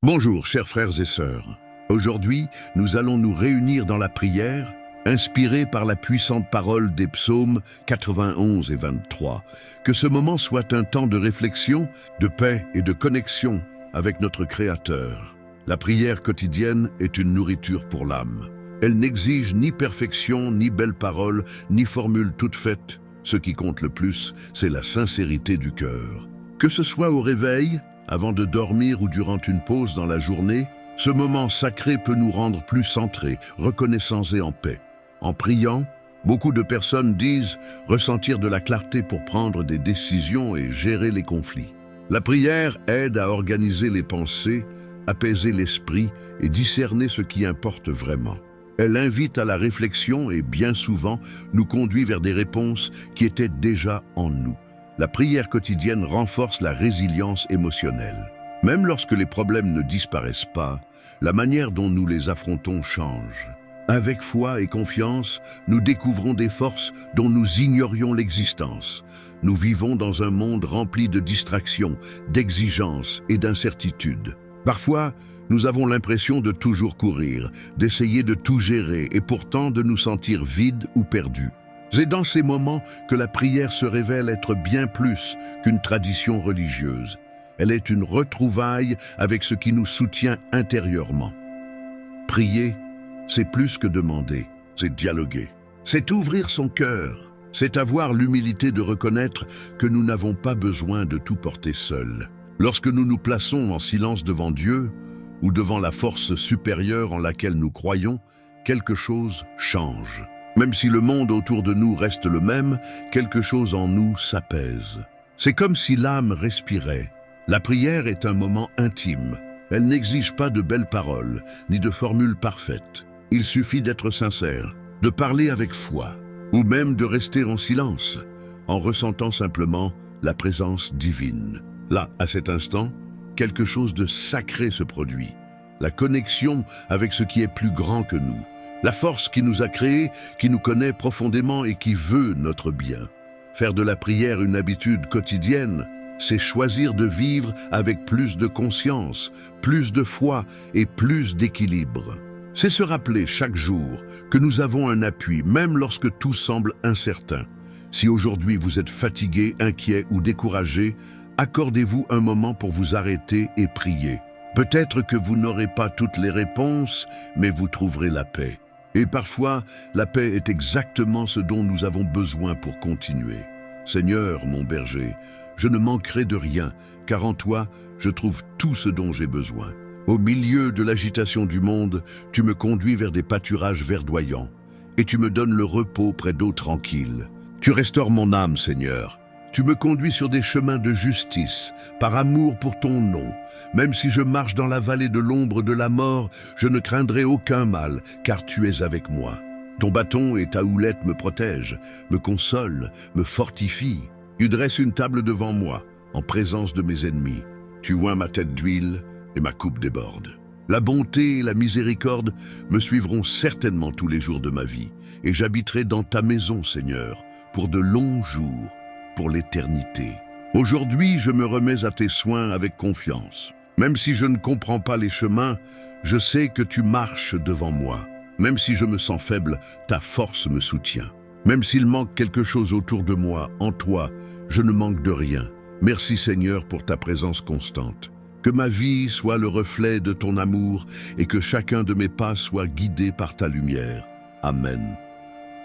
Bonjour, chers frères et sœurs. Aujourd'hui, nous allons nous réunir dans la prière, inspirés par la puissante parole des psaumes 91 et 23. Que ce moment soit un temps de réflexion, de paix et de connexion avec notre Créateur. La prière quotidienne est une nourriture pour l'âme. Elle n'exige ni perfection, ni belles paroles, ni formules toutes faites. Ce qui compte le plus, c'est la sincérité du cœur. Que ce soit au réveil, avant de dormir ou durant une pause dans la journée, ce moment sacré peut nous rendre plus centrés, reconnaissants et en paix. En priant, beaucoup de personnes disent ressentir de la clarté pour prendre des décisions et gérer les conflits. La prière aide à organiser les pensées, apaiser l'esprit et discerner ce qui importe vraiment. Elle invite à la réflexion et bien souvent nous conduit vers des réponses qui étaient déjà en nous. La prière quotidienne renforce la résilience émotionnelle. Même lorsque les problèmes ne disparaissent pas, la manière dont nous les affrontons change. Avec foi et confiance, nous découvrons des forces dont nous ignorions l'existence. Nous vivons dans un monde rempli de distractions, d'exigences et d'incertitudes. Parfois, nous avons l'impression de toujours courir, d'essayer de tout gérer et pourtant de nous sentir vides ou perdus. C'est dans ces moments que la prière se révèle être bien plus qu'une tradition religieuse. Elle est une retrouvaille avec ce qui nous soutient intérieurement. Prier, c'est plus que demander, c'est dialoguer. C'est ouvrir son cœur, c'est avoir l'humilité de reconnaître que nous n'avons pas besoin de tout porter seul. Lorsque nous nous plaçons en silence devant Dieu ou devant la force supérieure en laquelle nous croyons, quelque chose change. Même si le monde autour de nous reste le même, quelque chose en nous s'apaise. C'est comme si l'âme respirait. La prière est un moment intime. Elle n'exige pas de belles paroles, ni de formules parfaites. Il suffit d'être sincère, de parler avec foi, ou même de rester en silence, en ressentant simplement la présence divine. Là, à cet instant, quelque chose de sacré se produit. La connexion avec ce qui est plus grand que nous. La force qui nous a créés, qui nous connaît profondément et qui veut notre bien. Faire de la prière une habitude quotidienne, c'est choisir de vivre avec plus de conscience, plus de foi et plus d'équilibre. C'est se rappeler chaque jour que nous avons un appui, même lorsque tout semble incertain. Si aujourd'hui vous êtes fatigué, inquiet ou découragé, accordez-vous un moment pour vous arrêter et prier. Peut-être que vous n'aurez pas toutes les réponses, mais vous trouverez la paix. Et parfois, la paix est exactement ce dont nous avons besoin pour continuer. Seigneur, mon berger, je ne manquerai de rien, car en toi, je trouve tout ce dont j'ai besoin. Au milieu de l'agitation du monde, tu me conduis vers des pâturages verdoyants, et tu me donnes le repos près d'eaux tranquilles. Tu restaures mon âme, Seigneur. Tu me conduis sur des chemins de justice, par amour pour ton nom. Même si je marche dans la vallée de l'ombre de la mort, je ne craindrai aucun mal, car tu es avec moi. Ton bâton et ta houlette me protègent, me consolent, me fortifient. Tu dresses une table devant moi, en présence de mes ennemis. Tu oins ma tête d'huile et ma coupe déborde. La bonté et la miséricorde me suivront certainement tous les jours de ma vie, et j'habiterai dans ta maison, Seigneur, pour de longs jours. Pour l'éternité. Aujourd'hui, je me remets à tes soins avec confiance. Même si je ne comprends pas les chemins, je sais que tu marches devant moi. Même si je me sens faible, ta force me soutient. Même s'il manque quelque chose autour de moi, en toi, je ne manque de rien. Merci Seigneur pour ta présence constante. Que ma vie soit le reflet de ton amour et que chacun de mes pas soit guidé par ta lumière. Amen.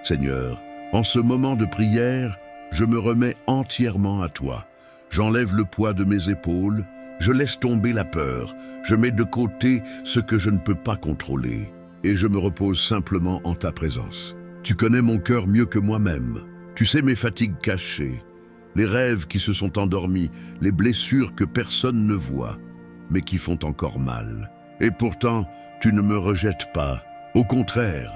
Seigneur, en ce moment de prière, je me remets entièrement à toi. J'enlève le poids de mes épaules, je laisse tomber la peur, je mets de côté ce que je ne peux pas contrôler, et je me repose simplement en ta présence. Tu connais mon cœur mieux que moi-même. Tu sais mes fatigues cachées, les rêves qui se sont endormis, les blessures que personne ne voit, mais qui font encore mal. Et pourtant, tu ne me rejettes pas. Au contraire,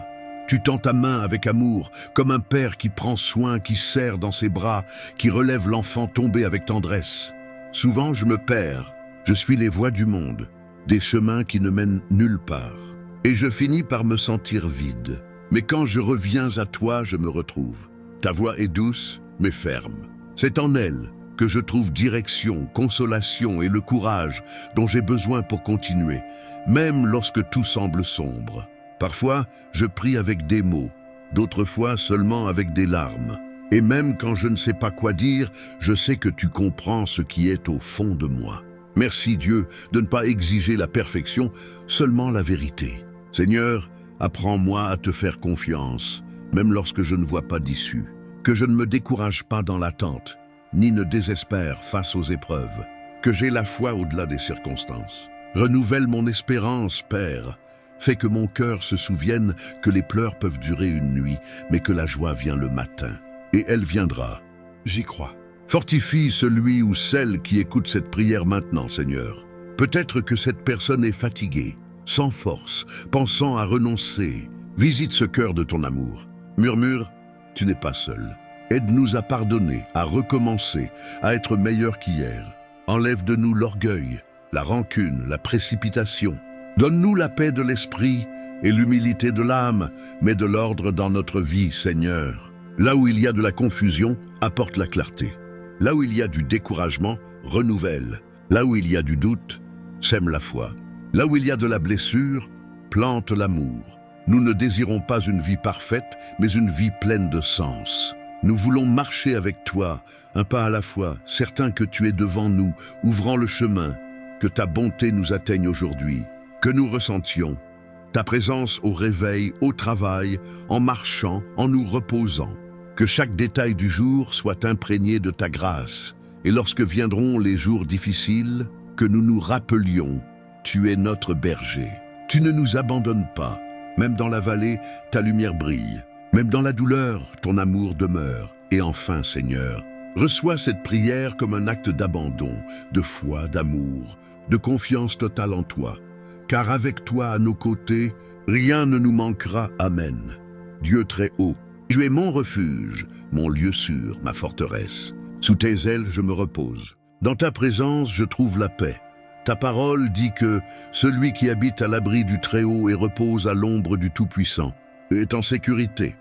tu tends ta main avec amour, comme un père qui prend soin, qui serre dans ses bras, qui relève l'enfant tombé avec tendresse. Souvent, je me perds. Je suis les voies du monde, des chemins qui ne mènent nulle part. Et je finis par me sentir vide. Mais quand je reviens à toi, je me retrouve. Ta voix est douce, mais ferme. C'est en elle que je trouve direction, consolation et le courage dont j'ai besoin pour continuer, même lorsque tout semble sombre. Parfois, je prie avec des mots, d'autres fois seulement avec des larmes. Et même quand je ne sais pas quoi dire, je sais que tu comprends ce qui est au fond de moi. Merci Dieu de ne pas exiger la perfection, seulement la vérité. Seigneur, apprends-moi à te faire confiance, même lorsque je ne vois pas d'issue. Que je ne me décourage pas dans l'attente, ni ne désespère face aux épreuves. Que j'ai la foi au-delà des circonstances. Renouvelle mon espérance, Père. Fais que mon cœur se souvienne que les pleurs peuvent durer une nuit, mais que la joie vient le matin. Et elle viendra. J'y crois. Fortifie celui ou celle qui écoute cette prière maintenant, Seigneur. Peut-être que cette personne est fatiguée, sans force, pensant à renoncer. Visite ce cœur de ton amour. Murmure, tu n'es pas seul. Aide-nous à pardonner, à recommencer, à être meilleurs qu'hier. Enlève de nous l'orgueil, la rancune, la précipitation. Donne-nous la paix de l'esprit et l'humilité de l'âme, mais de l'ordre dans notre vie, Seigneur. Là où il y a de la confusion, apporte la clarté. Là où il y a du découragement, renouvelle. Là où il y a du doute, sème la foi. Là où il y a de la blessure, plante l'amour. Nous ne désirons pas une vie parfaite, mais une vie pleine de sens. Nous voulons marcher avec toi, un pas à la fois, certains que tu es devant nous, ouvrant le chemin, que ta bonté nous atteigne aujourd'hui, que nous ressentions ta présence au réveil, au travail, en marchant, en nous reposant. Que chaque détail du jour soit imprégné de ta grâce, et lorsque viendront les jours difficiles, que nous nous rappelions, tu es notre berger. Tu ne nous abandonnes pas, même dans la vallée, ta lumière brille. Même dans la douleur, ton amour demeure. Et enfin, Seigneur, reçois cette prière comme un acte d'abandon, de foi, d'amour, de confiance totale en toi. Car avec toi à nos côtés, rien ne nous manquera. Amen. Dieu très haut, tu es mon refuge, mon lieu sûr, ma forteresse. Sous tes ailes, je me repose. Dans ta présence, je trouve la paix. Ta parole dit que celui qui habite à l'abri du Très-Haut et repose à l'ombre du Tout-Puissant est en sécurité.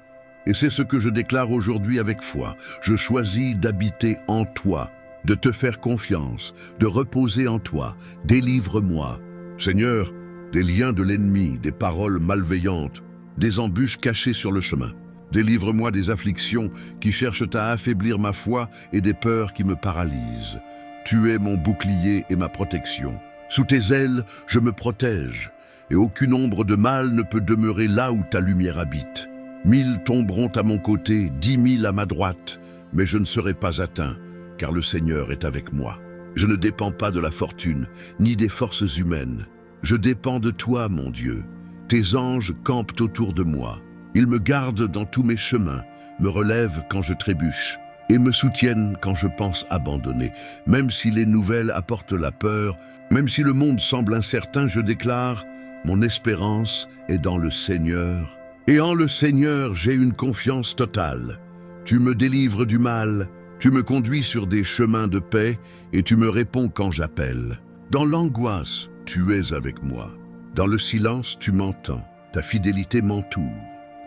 Et c'est ce que je déclare aujourd'hui avec foi. Je choisis d'habiter en toi, de te faire confiance, de reposer en toi. Délivre-moi, Seigneur, des liens de l'ennemi, des paroles malveillantes, des embûches cachées sur le chemin. Délivre-moi des afflictions qui cherchent à affaiblir ma foi et des peurs qui me paralysent. Tu es mon bouclier et ma protection. Sous tes ailes, je me protège, et aucune ombre de mal ne peut demeurer là où ta lumière habite. 1000 tomberont à mon côté, 10 000 à ma droite, mais je ne serai pas atteint, car le Seigneur est avec moi. Je ne dépends pas de la fortune, ni des forces humaines. Je dépends de toi, mon Dieu. Tes anges campent autour de moi. Ils me gardent dans tous mes chemins, me relèvent quand je trébuche, et me soutiennent quand je pense abandonner. Même si les nouvelles apportent la peur, même si le monde semble incertain, je déclare, mon espérance est dans le Seigneur. Et en le Seigneur, j'ai une confiance totale. Tu me délivres du mal, tu me conduis sur des chemins de paix, et tu me réponds quand j'appelle. Dans l'angoisse, tu es avec moi. Dans le silence, tu m'entends. Ta fidélité m'entoure.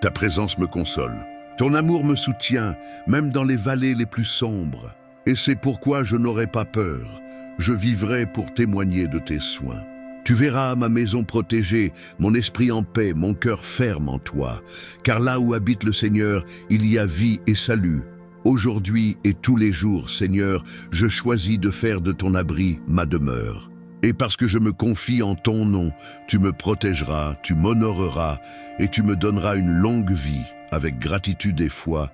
Ta présence me console. Ton amour me soutient, même dans les vallées les plus sombres. Et c'est pourquoi je n'aurai pas peur. Je vivrai pour témoigner de tes soins. Tu verras ma maison protégée, mon esprit en paix, mon cœur ferme en toi. Car là où habite le Seigneur, il y a vie et salut. Aujourd'hui et tous les jours, Seigneur, je choisis de faire de ton abri ma demeure. Et parce que je me confie en ton nom, tu me protégeras, tu m'honoreras et tu me donneras une longue vie. Avec gratitude et foi,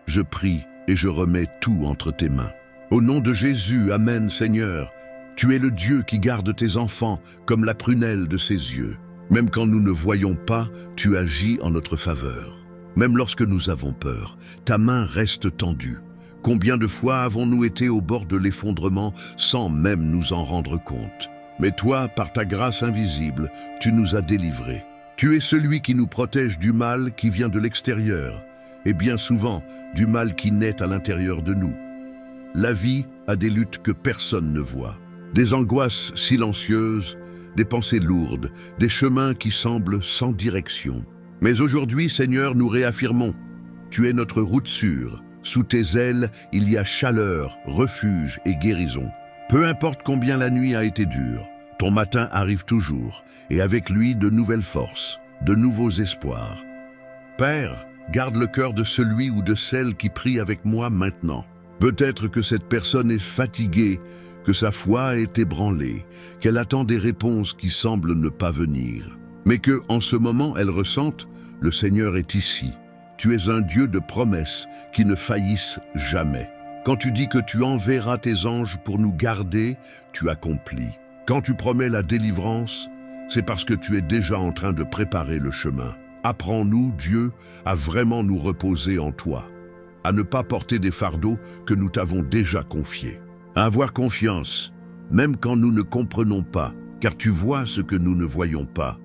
je prie et je remets tout entre tes mains. Au nom de Jésus, Amen, Seigneur. Tu es le Dieu qui garde tes enfants comme la prunelle de ses yeux. Même quand nous ne voyons pas, tu agis en notre faveur. Même lorsque nous avons peur, ta main reste tendue. Combien de fois avons-nous été au bord de l'effondrement sans même nous en rendre compte? Mais toi, par ta grâce invisible, tu nous as délivrés. Tu es celui qui nous protège du mal qui vient de l'extérieur, et bien souvent du mal qui naît à l'intérieur de nous. La vie a des luttes que personne ne voit, des angoisses silencieuses, des pensées lourdes, des chemins qui semblent sans direction. Mais aujourd'hui, Seigneur, nous réaffirmons, tu es notre route sûre, Sous tes ailes, il y a chaleur, refuge et guérison. Peu importe combien la nuit a été dure, ton matin arrive toujours, et avec lui de nouvelles forces, de nouveaux espoirs. Père, garde le cœur de celui ou de celle qui prie avec moi maintenant. Peut-être que cette personne est fatiguée, que sa foi est ébranlée, qu'elle attend des réponses qui semblent ne pas venir. Mais que, en ce moment, elle ressente, le Seigneur est ici. Tu es un Dieu de promesses qui ne faillissent jamais. Quand tu dis que tu enverras tes anges pour nous garder, tu accomplis. Quand tu promets la délivrance, c'est parce que tu es déjà en train de préparer le chemin. Apprends-nous, Dieu, à vraiment nous reposer en toi, à ne pas porter des fardeaux que nous t'avons déjà confiés, à avoir confiance, même quand nous ne comprenons pas, car tu vois ce que nous ne voyons pas.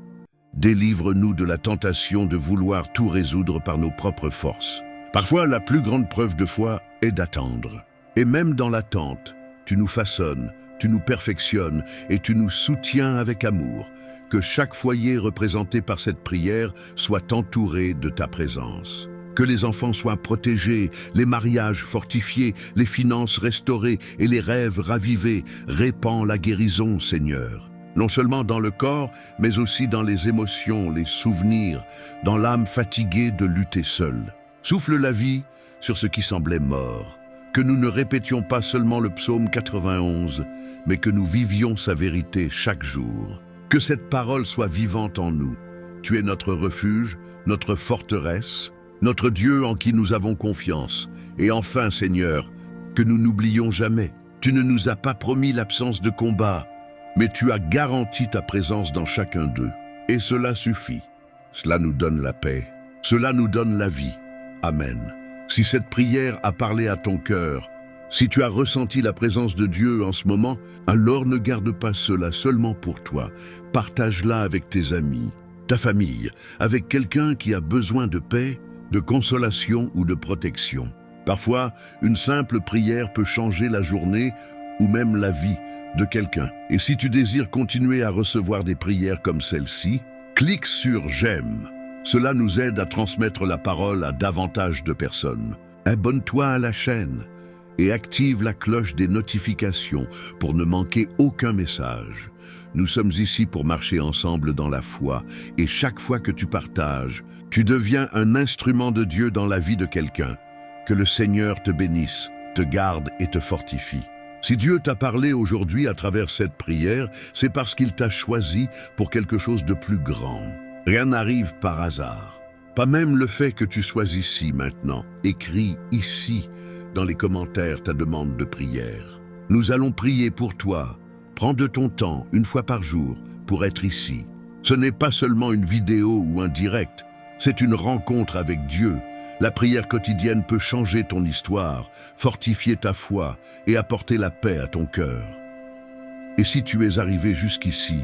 Délivre-nous de la tentation de vouloir tout résoudre par nos propres forces. Parfois, la plus grande preuve de foi est d'attendre. Et même dans l'attente, tu nous façonnes, tu nous perfectionnes et tu nous soutiens avec amour. Que chaque foyer représenté par cette prière soit entouré de ta présence. Que les enfants soient protégés, les mariages fortifiés, les finances restaurées et les rêves ravivés. Répands la guérison, Seigneur. Non seulement dans le corps, mais aussi dans les émotions, les souvenirs, dans l'âme fatiguée de lutter seule. Souffle la vie sur ce qui semblait mort. Que nous ne répétions pas seulement le psaume 91, mais que nous vivions sa vérité chaque jour. Que cette parole soit vivante en nous. Tu es notre refuge, notre forteresse, notre Dieu en qui nous avons confiance. Et enfin, Seigneur, que nous n'oublions jamais. Tu ne nous as pas promis l'absence de combat, mais tu as garanti ta présence dans chacun d'eux. Et cela suffit. Cela nous donne la paix. Cela nous donne la vie. Amen. Si cette prière a parlé à ton cœur, si tu as ressenti la présence de Dieu en ce moment, alors ne garde pas cela seulement pour toi. Partage-la avec tes amis, ta famille, avec quelqu'un qui a besoin de paix, de consolation ou de protection. Parfois, une simple prière peut changer la journée ou même la vie de quelqu'un. Et si tu désires continuer à recevoir des prières comme celle-ci, clique sur « J'aime ». Cela nous aide à transmettre la parole à davantage de personnes. Abonne-toi à la chaîne et active la cloche des notifications pour ne manquer aucun message. Nous sommes ici pour marcher ensemble dans la foi et chaque fois que tu partages, tu deviens un instrument de Dieu dans la vie de quelqu'un. Que le Seigneur te bénisse, te garde et te fortifie. Si Dieu t'a parlé aujourd'hui à travers cette prière, c'est parce qu'il t'a choisi pour quelque chose de plus grand. Rien n'arrive par hasard. Pas même le fait que tu sois ici maintenant. Écris ici dans les commentaires ta demande de prière. Nous allons prier pour toi. Prends de ton temps, une fois par jour, pour être ici. Ce n'est pas seulement une vidéo ou un direct, c'est une rencontre avec Dieu. La prière quotidienne peut changer ton histoire, fortifier ta foi et apporter la paix à ton cœur. Et si tu es arrivé jusqu'ici,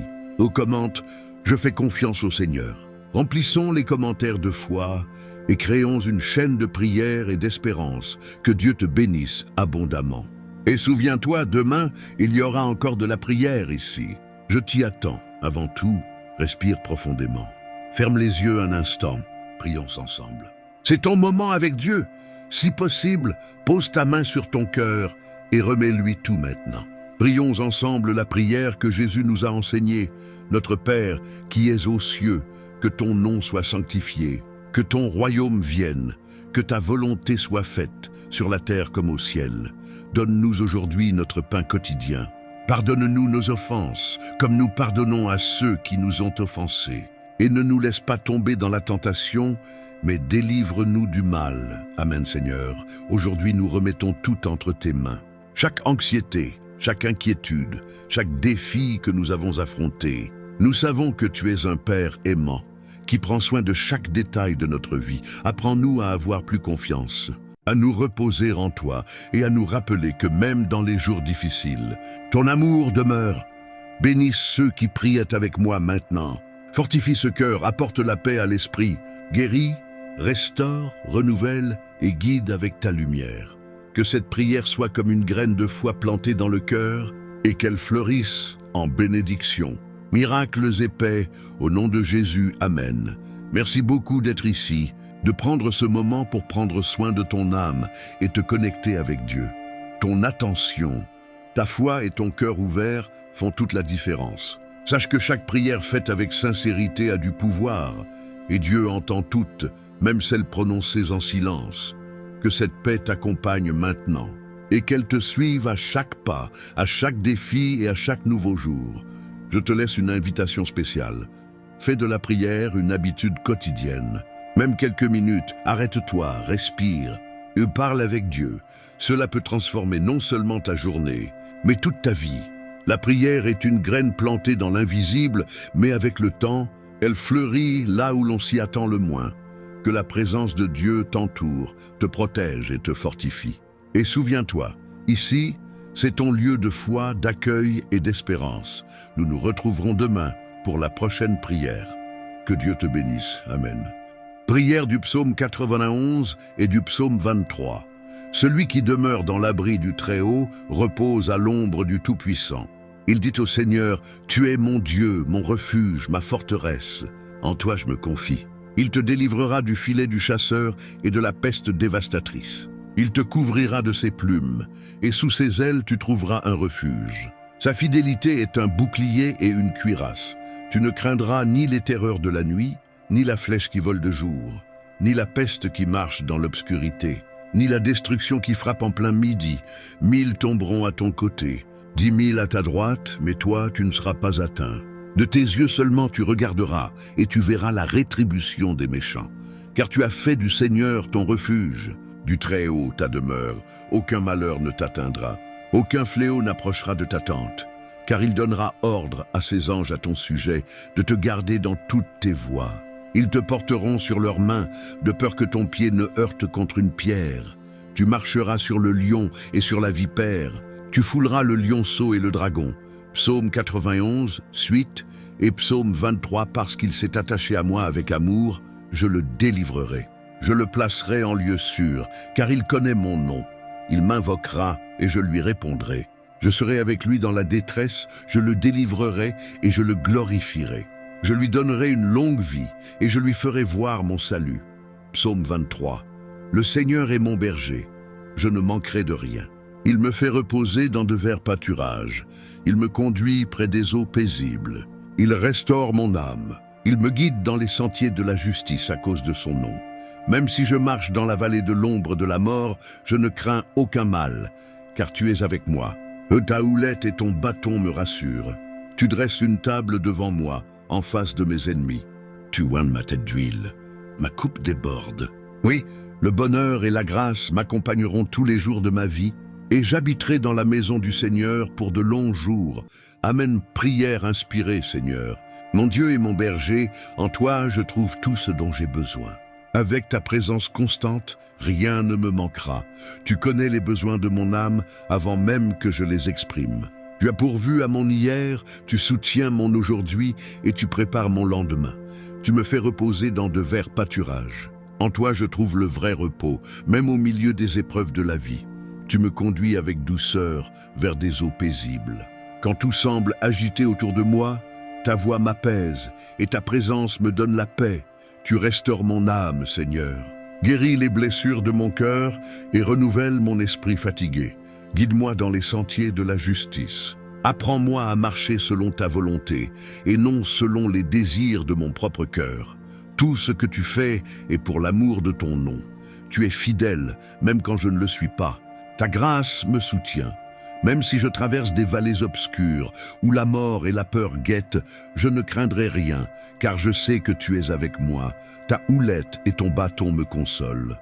commente « Je fais confiance au Seigneur ». Remplissons les commentaires de foi et créons une chaîne de prière et d'espérance. Que Dieu te bénisse abondamment. Et souviens-toi, demain, il y aura encore de la prière ici. Je t'y attends. Avant tout, respire profondément. Ferme les yeux un instant. Prions ensemble. C'est ton moment avec Dieu. Si possible, pose ta main sur ton cœur et remets-lui tout maintenant. Prions ensemble la prière que Jésus nous a enseignée. Notre Père, qui es aux cieux, que ton nom soit sanctifié, que ton royaume vienne, que ta volonté soit faite, sur la terre comme au ciel. Donne-nous aujourd'hui notre pain quotidien. Pardonne-nous nos offenses, comme nous pardonnons à ceux qui nous ont offensés. Et ne nous laisse pas tomber dans la tentation, mais délivre-nous du mal. Amen, Seigneur. Aujourd'hui, nous remettons tout entre tes mains. Chaque anxiété, chaque inquiétude, chaque défi que nous avons affronté. Nous savons que tu es un Père aimant, qui prend soin de chaque détail de notre vie. Apprends-nous à avoir plus confiance, à nous reposer en toi et à nous rappeler que même dans les jours difficiles, ton amour demeure. Bénisse ceux qui prient avec moi maintenant. Fortifie ce cœur, apporte la paix à l'esprit. Guéris, restaure, renouvelle et guide avec ta lumière. Que cette prière soit comme une graine de foi plantée dans le cœur et qu'elle fleurisse en bénédiction. Miracles et paix, au nom de Jésus, Amen. Merci beaucoup d'être ici de prendre ce moment pour prendre soin de ton âme et te connecter avec Dieu. Ton attention, ta foi et ton cœur ouvert font toute la différence. Sache que chaque prière faite avec sincérité a du pouvoir, et Dieu entend toutes, même celles prononcées en silence. Que cette paix t'accompagne maintenant, et qu'elle te suive à chaque pas, à chaque défi et à chaque nouveau jour. Je te laisse une invitation spéciale. Fais de la prière une habitude quotidienne. Même quelques minutes, arrête-toi, respire et parle avec Dieu. Cela peut transformer non seulement ta journée, mais toute ta vie. La prière est une graine plantée dans l'invisible, mais avec le temps, elle fleurit là où l'on s'y attend le moins. Que la présence de Dieu t'entoure, te protège et te fortifie. Et souviens-toi, ici, c'est ton lieu de foi, d'accueil et d'espérance. Nous nous retrouverons demain pour la prochaine prière. Que Dieu te bénisse. Amen. Prière du psaume 91 et du psaume 23. Celui qui demeure dans l'abri du Très-Haut repose à l'ombre du Tout-Puissant. Il dit au Seigneur, « Tu es mon Dieu, mon refuge, ma forteresse. En toi je me confie. » Il te délivrera du filet du chasseur et de la peste dévastatrice. Il te couvrira de ses plumes, et sous ses ailes tu trouveras un refuge. Sa fidélité est un bouclier et une cuirasse. Tu ne craindras ni les terreurs de la nuit, ni la flèche qui vole de jour, ni la peste qui marche dans l'obscurité, ni la destruction qui frappe en plein midi. 1000 tomberont à ton côté, 10 000 à ta droite, mais toi tu ne seras pas atteint. De tes yeux seulement tu regarderas, et tu verras la rétribution des méchants. Car tu as fait du Seigneur ton refuge, du Très-Haut ta demeure. Aucun malheur ne t'atteindra, aucun fléau n'approchera de ta tente. Car il donnera ordre à ses anges à ton sujet de te garder dans toutes tes voies. Ils te porteront sur leurs mains, de peur que ton pied ne heurte contre une pierre. Tu marcheras sur le lion et sur la vipère. Tu fouleras le lionceau et le dragon. Psaume 91, suite, et psaume 23, parce qu'il s'est attaché à moi avec amour, je le délivrerai. Je le placerai en lieu sûr, car il connaît mon nom. Il m'invoquera et je lui répondrai. Je serai avec lui dans la détresse, je le délivrerai et je le glorifierai. Je lui donnerai une longue vie et je lui ferai voir mon salut. Psaume 23. Le Seigneur est mon berger, je ne manquerai de rien. Il me fait reposer dans de verts pâturages. Il me conduit près des eaux paisibles. Il restaure mon âme. Il me guide dans les sentiers de la justice à cause de son nom. Même si je marche dans la vallée de l'ombre de la mort, je ne crains aucun mal, car tu es avec moi. Ta houlette et ton bâton me rassurent. Tu dresses une table devant moi, en face de mes ennemis. Tu oignes ma tête d'huile. Ma coupe déborde. Oui, le bonheur et la grâce m'accompagneront tous les jours de ma vie, et j'habiterai dans la maison du Seigneur pour de longs jours. Amen. Prière inspirée, Seigneur. Mon Dieu et mon berger, en toi je trouve tout ce dont j'ai besoin. Avec ta présence constante, rien ne me manquera. Tu connais les besoins de mon âme avant même que je les exprime. Tu as pourvu à mon hier, tu soutiens mon aujourd'hui et tu prépares mon lendemain. Tu me fais reposer dans de verts pâturages. En toi je trouve le vrai repos, même au milieu des épreuves de la vie. Tu me conduis avec douceur vers des eaux paisibles. Quand tout semble agité autour de moi, ta voix m'apaise et ta présence me donne la paix. Tu restaures mon âme, Seigneur. Guéris les blessures de mon cœur et renouvelle mon esprit fatigué. Guide-moi dans les sentiers de la justice. Apprends-moi à marcher selon ta volonté et non selon les désirs de mon propre cœur. Tout ce que tu fais est pour l'amour de ton nom. Tu es fidèle, même quand je ne le suis pas. Ta grâce me soutient. Même si je traverse des vallées obscures, où la mort et la peur guettent, je ne craindrai rien, car je sais que tu es avec moi. Ta houlette et ton bâton me consolent.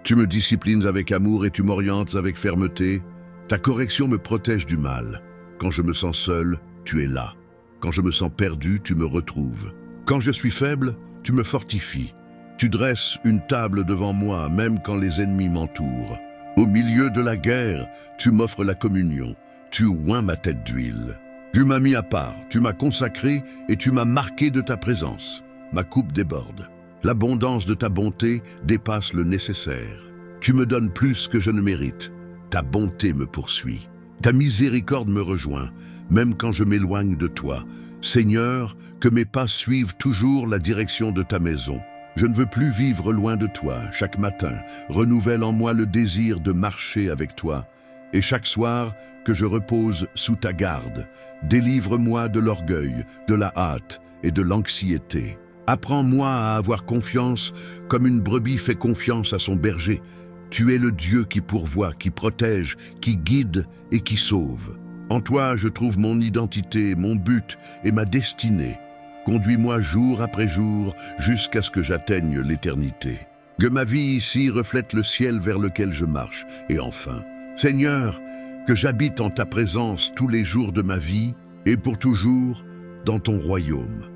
Tu me disciplines avec amour et tu m'orientes avec fermeté. Ta correction me protège du mal. Quand je me sens seul, tu es là. Quand je me sens perdu, tu me retrouves. Quand je suis faible, tu me fortifies. Tu dresses une table devant moi, même quand les ennemis m'entourent. Au milieu de la guerre, tu m'offres la communion, tu oins ma tête d'huile. Tu m'as mis à part, tu m'as consacré et tu m'as marqué de ta présence. Ma coupe déborde. L'abondance de ta bonté dépasse le nécessaire. Tu me donnes plus que je ne mérite. Ta bonté me poursuit. Ta miséricorde me rejoint, même quand je m'éloigne de toi. Seigneur, que mes pas suivent toujours la direction de ta maison. Je ne veux plus vivre loin de toi. Chaque matin, renouvelle en moi le désir de marcher avec toi. Et chaque soir, que je repose sous ta garde. Délivre-moi de l'orgueil, de la hâte et de l'anxiété. Apprends-moi à avoir confiance comme une brebis fait confiance à son berger. Tu es le Dieu qui pourvoit, qui protège, qui guide et qui sauve. En toi, je trouve mon identité, mon but et ma destinée. Conduis-moi jour après jour jusqu'à ce que j'atteigne l'éternité. Que ma vie ici reflète le ciel vers lequel je marche. Et enfin, Seigneur, que j'habite en ta présence tous les jours de ma vie et pour toujours dans ton royaume.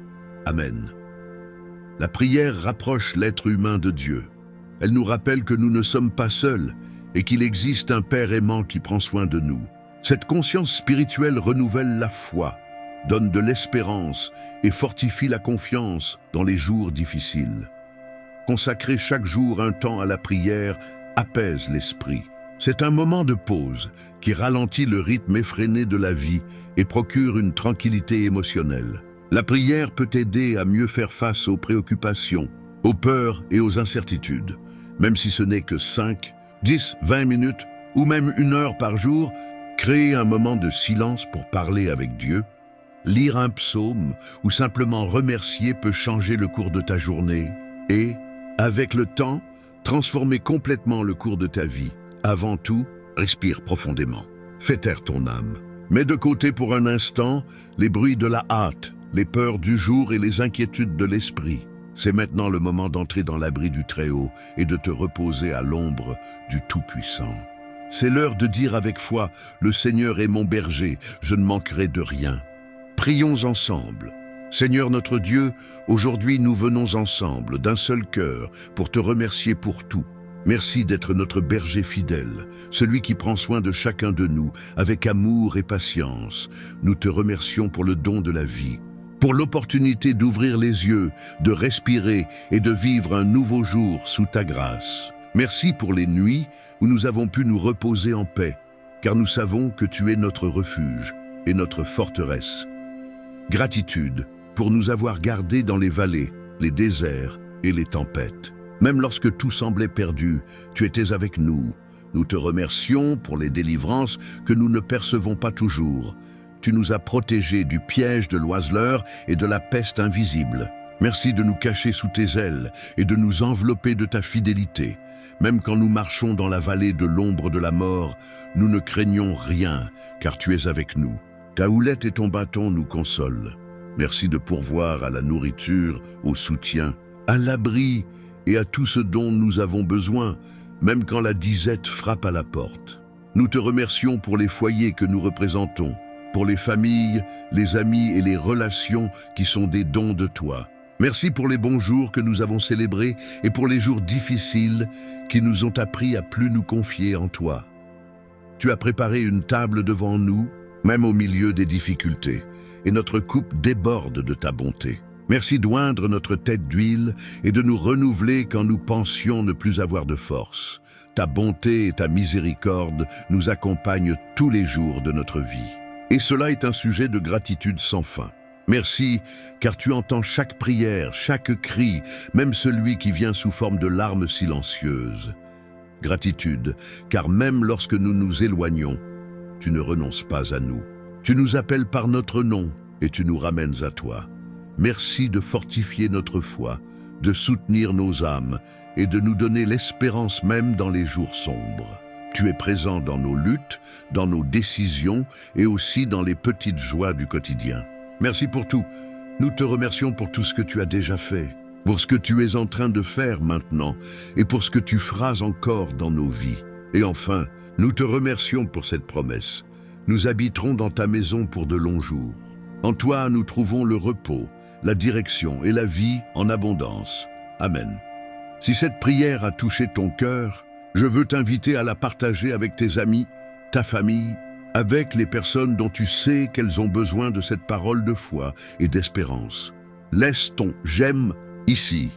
Amen. La prière rapproche l'être humain de Dieu. Elle nous rappelle que nous ne sommes pas seuls et qu'il existe un Père aimant qui prend soin de nous. Cette conscience spirituelle renouvelle la foi, donne de l'espérance et fortifie la confiance dans les jours difficiles. Consacrer chaque jour un temps à la prière apaise l'esprit. C'est un moment de pause qui ralentit le rythme effréné de la vie et procure une tranquillité émotionnelle. La prière peut aider à mieux faire face aux préoccupations, aux peurs et aux incertitudes. Même si ce n'est que 5, 10, 20 minutes ou même 1 heure par jour, créer un moment de silence pour parler avec Dieu, lire un psaume ou simplement remercier peut changer le cours de ta journée et, avec le temps, transformer complètement le cours de ta vie. Avant tout, respire profondément. Fais taire ton âme. Mets de côté pour un instant les bruits de la hâte, les peurs du jour et les inquiétudes de l'esprit. C'est maintenant le moment d'entrer dans l'abri du Très-Haut et de te reposer à l'ombre du Tout-Puissant. C'est l'heure de dire avec foi, « Le Seigneur est mon berger, je ne manquerai de rien ». Prions ensemble. Seigneur notre Dieu, aujourd'hui nous venons ensemble, d'un seul cœur, pour te remercier pour tout. Merci d'être notre berger fidèle, celui qui prend soin de chacun de nous, avec amour et patience. Nous te remercions pour le don de la vie, pour l'opportunité d'ouvrir les yeux, de respirer et de vivre un nouveau jour sous ta grâce. Merci pour les nuits où nous avons pu nous reposer en paix, car nous savons que tu es notre refuge et notre forteresse. Gratitude pour nous avoir gardés dans les vallées, les déserts et les tempêtes. Même lorsque tout semblait perdu, tu étais avec nous. Nous te remercions pour les délivrances que nous ne percevons pas toujours. Tu nous as protégés du piège de l'oiseleur et de la peste invisible. Merci de nous cacher sous tes ailes et de nous envelopper de ta fidélité. Même quand nous marchons dans la vallée de l'ombre de la mort, nous ne craignons rien, car tu es avec nous. Ta houlette et ton bâton nous consolent. Merci de pourvoir à la nourriture, au soutien, à l'abri et à tout ce dont nous avons besoin, même quand la disette frappe à la porte. Nous te remercions pour les foyers que nous représentons, pour les familles, les amis et les relations qui sont des dons de toi. Merci pour les bons jours que nous avons célébrés et pour les jours difficiles qui nous ont appris à plus nous confier en toi. Tu as préparé une table devant nous, même au milieu des difficultés, et notre coupe déborde de ta bonté. Merci d'oindre notre tête d'huile et de nous renouveler quand nous pensions ne plus avoir de force. Ta bonté et ta miséricorde nous accompagnent tous les jours de notre vie. Et cela est un sujet de gratitude sans fin. Merci, car tu entends chaque prière, chaque cri, même celui qui vient sous forme de larmes silencieuses. Gratitude, car même lorsque nous nous éloignons, tu ne renonces pas à nous. Tu nous appelles par notre nom et tu nous ramènes à toi. Merci de fortifier notre foi, de soutenir nos âmes et de nous donner l'espérance même dans les jours sombres. Tu es présent dans nos luttes, dans nos décisions et aussi dans les petites joies du quotidien. Merci pour tout. Nous te remercions pour tout ce que tu as déjà fait, pour ce que tu es en train de faire maintenant et pour ce que tu feras encore dans nos vies. Et enfin, nous te remercions pour cette promesse. Nous habiterons dans ta maison pour de longs jours. En toi, nous trouvons le repos, la direction et la vie en abondance. Amen. Si cette prière a touché ton cœur, je veux t'inviter à la partager avec tes amis, ta famille, avec les personnes dont tu sais qu'elles ont besoin de cette parole de foi et d'espérance. Laisse ton « j'aime » ici,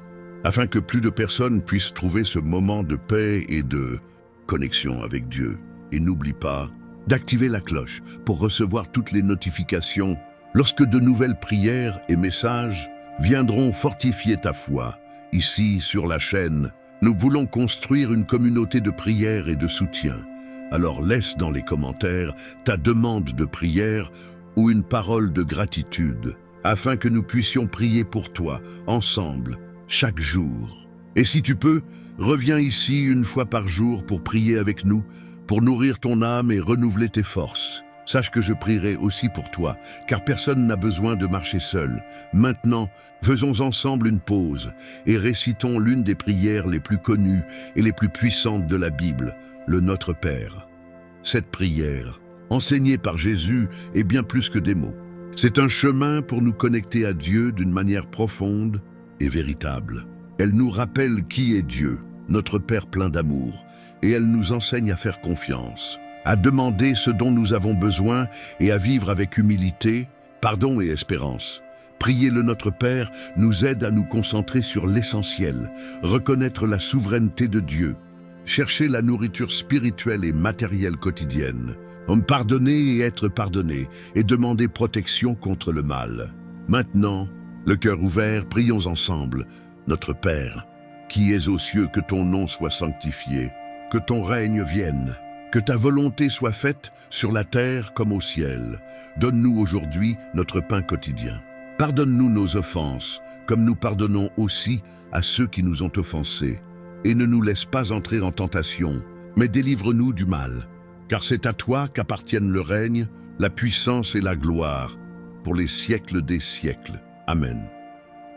afin que plus de personnes puissent trouver ce moment de paix et de connexion avec Dieu. Et n'oublie pas d'activer la cloche pour recevoir toutes les notifications lorsque de nouvelles prières et messages viendront fortifier ta foi Ici, sur la chaîne, nous voulons construire une communauté de prière et de soutien. Alors laisse dans les commentaires ta demande de prière ou une parole de gratitude, afin que nous puissions prier pour toi, ensemble, chaque jour. Et si tu peux, reviens ici une fois par jour pour prier avec nous, pour nourrir ton âme et renouveler tes forces. Sache que je prierai aussi pour toi, car personne n'a besoin de marcher seul. Maintenant, faisons ensemble une pause et récitons l'une des prières les plus connues et les plus puissantes de la Bible, le Notre Père. Cette prière, enseignée par Jésus, est bien plus que des mots. C'est un chemin pour nous connecter à Dieu d'une manière profonde et véritable. Elle nous rappelle qui est Dieu, notre Père plein d'amour, et elle nous enseigne à faire confiance, à demander ce dont nous avons besoin et à vivre avec humilité, pardon et espérance. Prier le Notre Père nous aide à nous concentrer sur l'essentiel, reconnaître la souveraineté de Dieu, chercher la nourriture spirituelle et matérielle quotidienne, pardonner et être pardonné, et demander protection contre le mal. Maintenant, le cœur ouvert, prions ensemble. Notre Père, qui es aux cieux, que ton nom soit sanctifié, que ton règne vienne, que ta volonté soit faite sur la terre comme au ciel. Donne-nous aujourd'hui notre pain quotidien. Pardonne-nous nos offenses, comme nous pardonnons aussi à ceux qui nous ont offensés. Et ne nous laisse pas entrer en tentation, mais délivre-nous du mal. Car c'est à toi qu'appartiennent le règne, la puissance et la gloire, pour les siècles des siècles. Amen.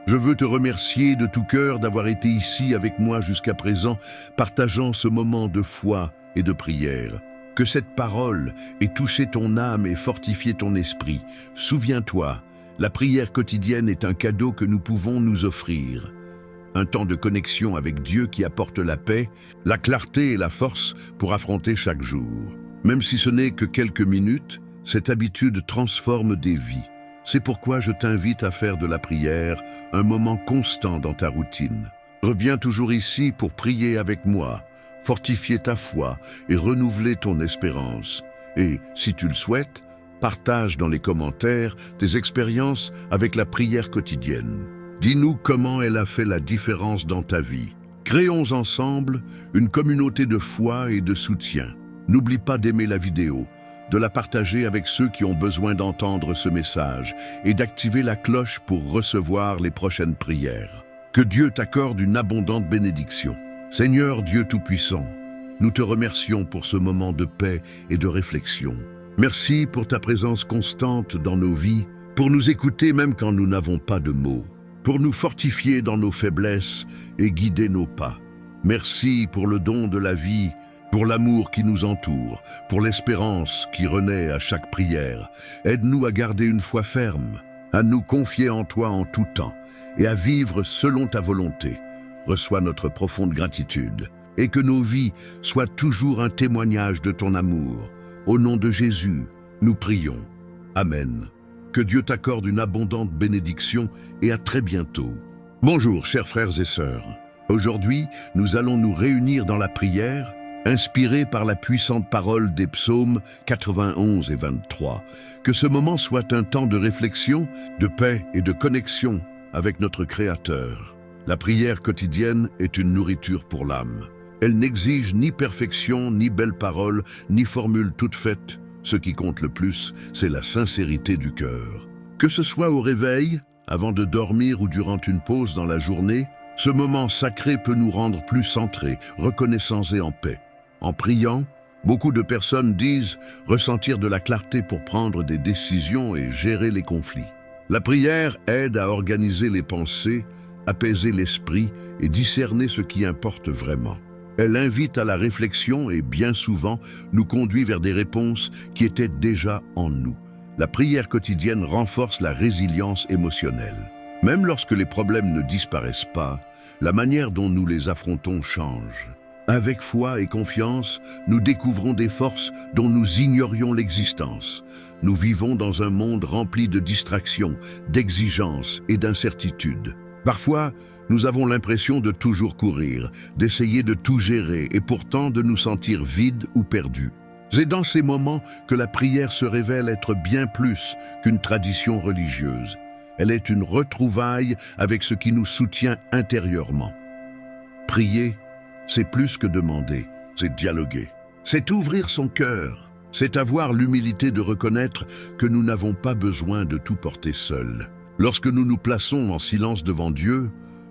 Je veux te remercier de tout cœur d'avoir été ici avec moi jusqu'à présent, partageant ce moment de foi et de prière. Que cette parole ait touché ton âme et fortifié ton esprit. Souviens-toi, la prière quotidienne est un cadeau que nous pouvons nous offrir. Un temps de connexion avec Dieu qui apporte la paix, la clarté et la force pour affronter chaque jour. Même si ce n'est que quelques minutes, cette habitude transforme des vies. C'est pourquoi je t'invite à faire de la prière un moment constant dans ta routine. Reviens toujours ici pour prier avec moi, fortifier ta foi et renouveler ton espérance. Et, si tu le souhaites, partage dans les commentaires tes expériences avec la prière quotidienne. Dis-nous comment elle a fait la différence dans ta vie. Créons ensemble une communauté de foi et de soutien. N'oublie pas d'aimer la vidéo, de la partager avec ceux qui ont besoin d'entendre ce message et d'activer la cloche pour recevoir les prochaines prières. Que Dieu t'accorde une abondante bénédiction. Seigneur Dieu Tout-Puissant, nous te remercions pour ce moment de paix et de réflexion. Merci pour ta présence constante dans nos vies, pour nous écouter même quand nous n'avons pas de mots, pour nous fortifier dans nos faiblesses et guider nos pas. Merci pour le don de la vie, pour l'amour qui nous entoure, pour l'espérance qui renaît à chaque prière. Aide-nous à garder une foi ferme, à nous confier en toi en tout temps et à vivre selon ta volonté. Reçois notre profonde gratitude et que nos vies soient toujours un témoignage de ton amour. Au nom de Jésus, nous prions. Amen. Que Dieu t'accorde une abondante bénédiction et à très bientôt. Bonjour, chers frères et sœurs. Aujourd'hui, nous allons nous réunir dans la prière inspiré par la puissante parole des psaumes 91 et 23. Que ce moment soit un temps de réflexion, de paix et de connexion avec notre Créateur. La prière quotidienne est une nourriture pour l'âme. Elle n'exige ni perfection, ni belles paroles, ni formules toutes faites. Ce qui compte le plus, c'est la sincérité du cœur. Que ce soit au réveil, avant de dormir ou durant une pause dans la journée, ce moment sacré peut nous rendre plus centrés, reconnaissants et en paix. En priant, beaucoup de personnes disent ressentir de la clarté pour prendre des décisions et gérer les conflits. La prière aide à organiser les pensées, apaiser l'esprit et discerner ce qui importe vraiment. Elle invite à la réflexion et bien souvent nous conduit vers des réponses qui étaient déjà en nous. La prière quotidienne renforce la résilience émotionnelle. Même lorsque les problèmes ne disparaissent pas, la manière dont nous les affrontons change. Avec foi et confiance, nous découvrons des forces dont nous ignorions l'existence. Nous vivons dans un monde rempli de distractions, d'exigences et d'incertitudes. Parfois, nous avons l'impression de toujours courir, d'essayer de tout gérer et pourtant de nous sentir vides ou perdus. C'est dans ces moments que la prière se révèle être bien plus qu'une tradition religieuse. Elle est une retrouvaille avec ce qui nous soutient intérieurement. Prier, c'est plus que demander, c'est dialoguer. C'est ouvrir son cœur, c'est avoir l'humilité de reconnaître que nous n'avons pas besoin de tout porter seuls. Lorsque nous nous plaçons en silence devant Dieu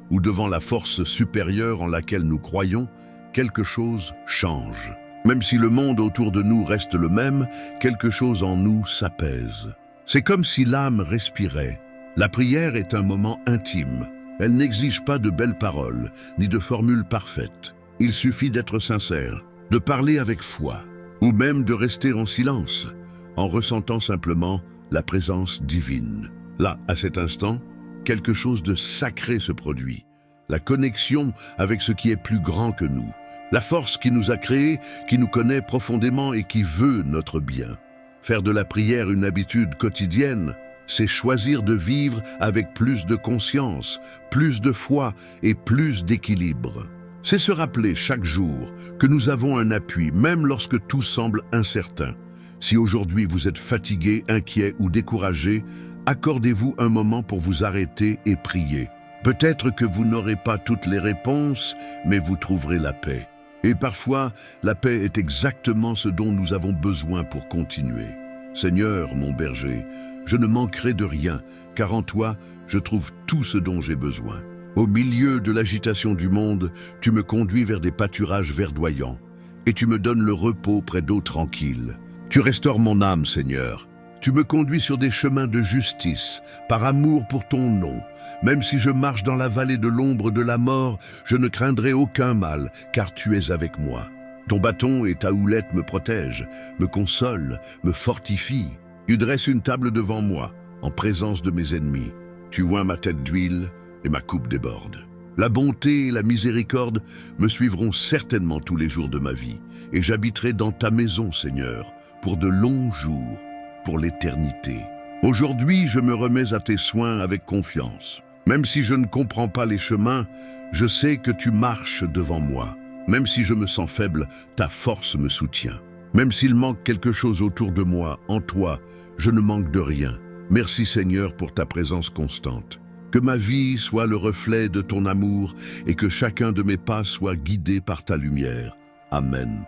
ou devant la force supérieure en laquelle nous croyons, quelque chose change. Même si le monde autour de nous reste le même, quelque chose en nous s'apaise. C'est comme si l'âme respirait. La prière est un moment intime. Elle n'exige pas de belles paroles, ni de formules parfaites. Il suffit d'être sincère, de parler avec foi, ou même de rester en silence, en ressentant simplement la présence divine. Là, à cet instant, quelque chose de sacré se produit. La connexion avec ce qui est plus grand que nous. La force qui nous a créés, qui nous connaît profondément et qui veut notre bien. Faire de la prière une habitude quotidienne, c'est choisir de vivre avec plus de conscience, plus de foi et plus d'équilibre. C'est se rappeler chaque jour que nous avons un appui, même lorsque tout semble incertain. Si aujourd'hui vous êtes fatigué, inquiet ou découragé, accordez-vous un moment pour vous arrêter et prier. Peut-être que vous n'aurez pas toutes les réponses, mais vous trouverez la paix. Et parfois, la paix est exactement ce dont nous avons besoin pour continuer. Seigneur, mon berger, je ne manquerai de rien, car en toi, je trouve tout ce dont j'ai besoin. Au milieu de l'agitation du monde, tu me conduis vers des pâturages verdoyants, et tu me donnes le repos près d'eaux tranquilles. Tu restaures mon âme, Seigneur. Tu me conduis sur des chemins de justice, par amour pour ton nom. Même si je marche dans la vallée de l'ombre de la mort, je ne craindrai aucun mal, car tu es avec moi. Ton bâton et ta houlette me protègent, me consolent, me fortifient. Tu dresses une table devant moi, en présence de mes ennemis. Tu oins ma tête d'huile et ma coupe déborde. La bonté et la miséricorde me suivront certainement tous les jours de ma vie, et j'habiterai dans ta maison, Seigneur, pour de longs jours, pour l'éternité. Aujourd'hui, je me remets à tes soins avec confiance. Même si je ne comprends pas les chemins, je sais que tu marches devant moi. Même si je me sens faible, ta force me soutient. Même s'il manque quelque chose autour de moi, en toi, je ne manque de rien. Merci Seigneur pour ta présence constante. Que ma vie soit le reflet de ton amour et que chacun de mes pas soit guidé par ta lumière. Amen.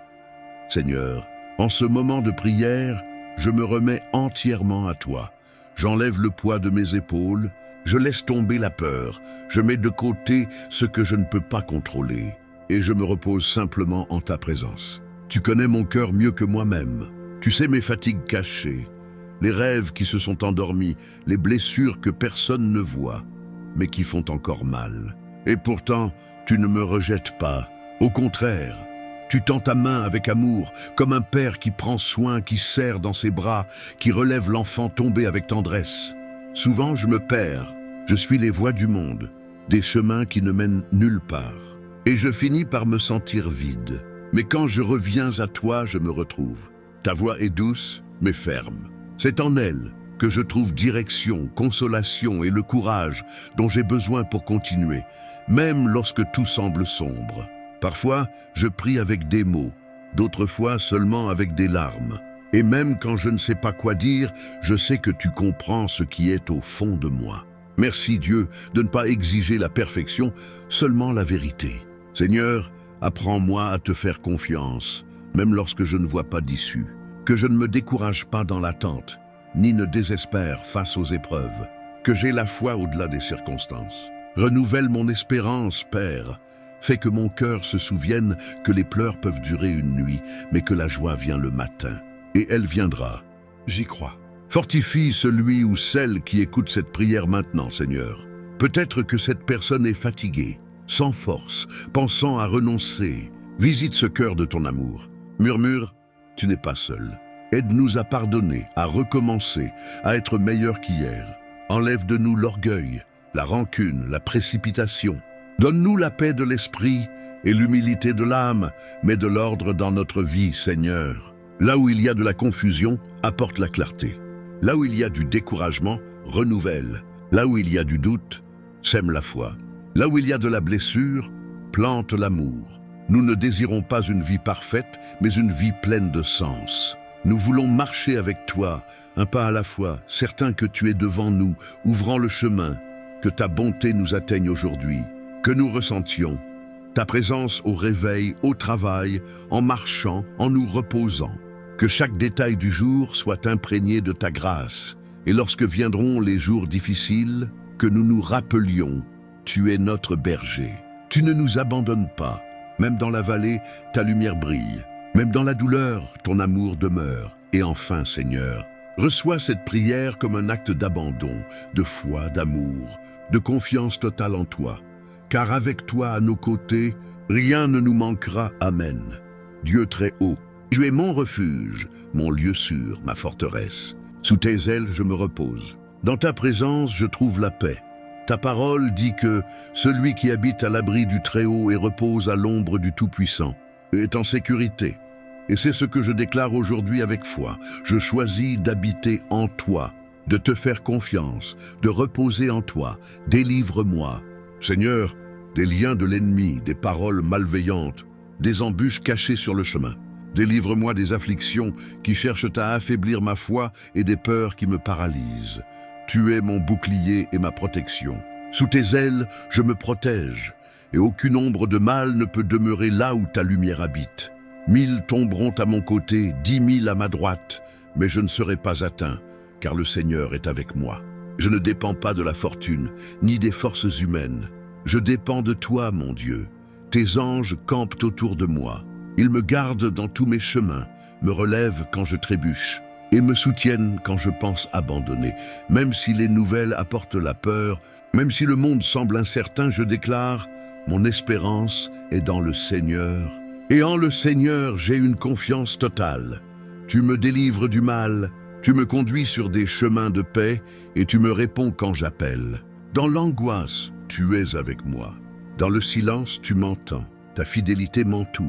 Seigneur, en ce moment de prière, je me remets entièrement à toi. J'enlève le poids de mes épaules, je laisse tomber la peur, je mets de côté ce que je ne peux pas contrôler et je me repose simplement en ta présence. Tu connais mon cœur mieux que moi-même. Tu sais mes fatigues cachées, les rêves qui se sont endormis, les blessures que personne ne voit, mais qui font encore mal. Et pourtant, tu ne me rejettes pas. Au contraire, tu tends ta main avec amour, comme un père qui prend soin, qui serre dans ses bras, qui relève l'enfant tombé avec tendresse. Souvent, je me perds. Je suis les voies du monde, des chemins qui ne mènent nulle part. Et je finis par me sentir vide. Mais quand je reviens à toi, je me retrouve. Ta voix est douce, mais ferme. C'est en elle que je trouve direction, consolation et le courage dont j'ai besoin pour continuer, même lorsque tout semble sombre. Parfois, je prie avec des mots, d'autres fois seulement avec des larmes. Et même quand je ne sais pas quoi dire, je sais que tu comprends ce qui est au fond de moi. Merci Dieu de ne pas exiger la perfection, seulement la vérité. Seigneur, apprends-moi à te faire confiance, même lorsque je ne vois pas d'issue. Que je ne me décourage pas dans l'attente, ni ne désespère face aux épreuves. Que j'ai la foi au-delà des circonstances. Renouvelle mon espérance, Père. Fais que mon cœur se souvienne que les pleurs peuvent durer une nuit, mais que la joie vient le matin. Et elle viendra. J'y crois. Fortifie celui ou celle qui écoute cette prière maintenant, Seigneur. Peut-être que cette personne est fatiguée, sans force, pensant à renoncer. Visite ce cœur de ton amour. Murmure, tu n'es pas seul. Aide-nous à pardonner, à recommencer, à être meilleurs qu'hier. Enlève de nous l'orgueil, la rancune, la précipitation. Donne-nous la paix de l'esprit et l'humilité de l'âme, mais de l'ordre dans notre vie, Seigneur. Là où il y a de la confusion, apporte la clarté. Là où il y a du découragement, renouvelle. Là où il y a du doute, sème la foi. Là où il y a de la blessure, plante l'amour. Nous ne désirons pas une vie parfaite, mais une vie pleine de sens. Nous voulons marcher avec toi, un pas à la fois, certains que tu es devant nous, ouvrant le chemin, que ta bonté nous atteigne aujourd'hui, que nous ressentions ta présence au réveil, au travail, en marchant, en nous reposant. Que chaque détail du jour soit imprégné de ta grâce, et lorsque viendront les jours difficiles, que nous nous rappelions, tu es notre berger. Tu ne nous abandonnes pas. Même dans la vallée, ta lumière brille. Même dans la douleur, ton amour demeure. Et enfin, Seigneur, reçois cette prière comme un acte d'abandon, de foi, d'amour, de confiance totale en toi. Car avec toi à nos côtés, rien ne nous manquera. Amen. Dieu très haut, tu es mon refuge, mon lieu sûr, ma forteresse. Sous tes ailes, je me repose. Dans ta présence, je trouve la paix. Ta parole dit que celui qui habite à l'abri du Très-Haut et repose à l'ombre du Tout-Puissant est en sécurité. Et c'est ce que je déclare aujourd'hui avec foi. Je choisis d'habiter en toi, de te faire confiance, de reposer en toi. Délivre-moi, Seigneur, des liens de l'ennemi, des paroles malveillantes, des embûches cachées sur le chemin. Délivre-moi des afflictions qui cherchent à affaiblir ma foi et des peurs qui me paralysent. Tu es mon bouclier et ma protection. Sous tes ailes, je me protège, et aucune ombre de mal ne peut demeurer là où ta lumière habite. 1000 tomberont à mon côté, 10 000 à ma droite, mais je ne serai pas atteint, car le Seigneur est avec moi. Je ne dépends pas de la fortune, ni des forces humaines. Je dépends de toi, mon Dieu. Tes anges campent autour de moi. Ils me gardent dans tous mes chemins, me relèvent quand je trébuche, et me soutiennent quand je pense abandonner. Même si les nouvelles apportent la peur, même si le monde semble incertain, je déclare, mon espérance est dans le Seigneur. Et en le Seigneur, j'ai une confiance totale. Tu me délivres du mal, tu me conduis sur des chemins de paix, et tu me réponds quand j'appelle. Dans l'angoisse, tu es avec moi. Dans le silence, tu m'entends. Ta fidélité m'entoure.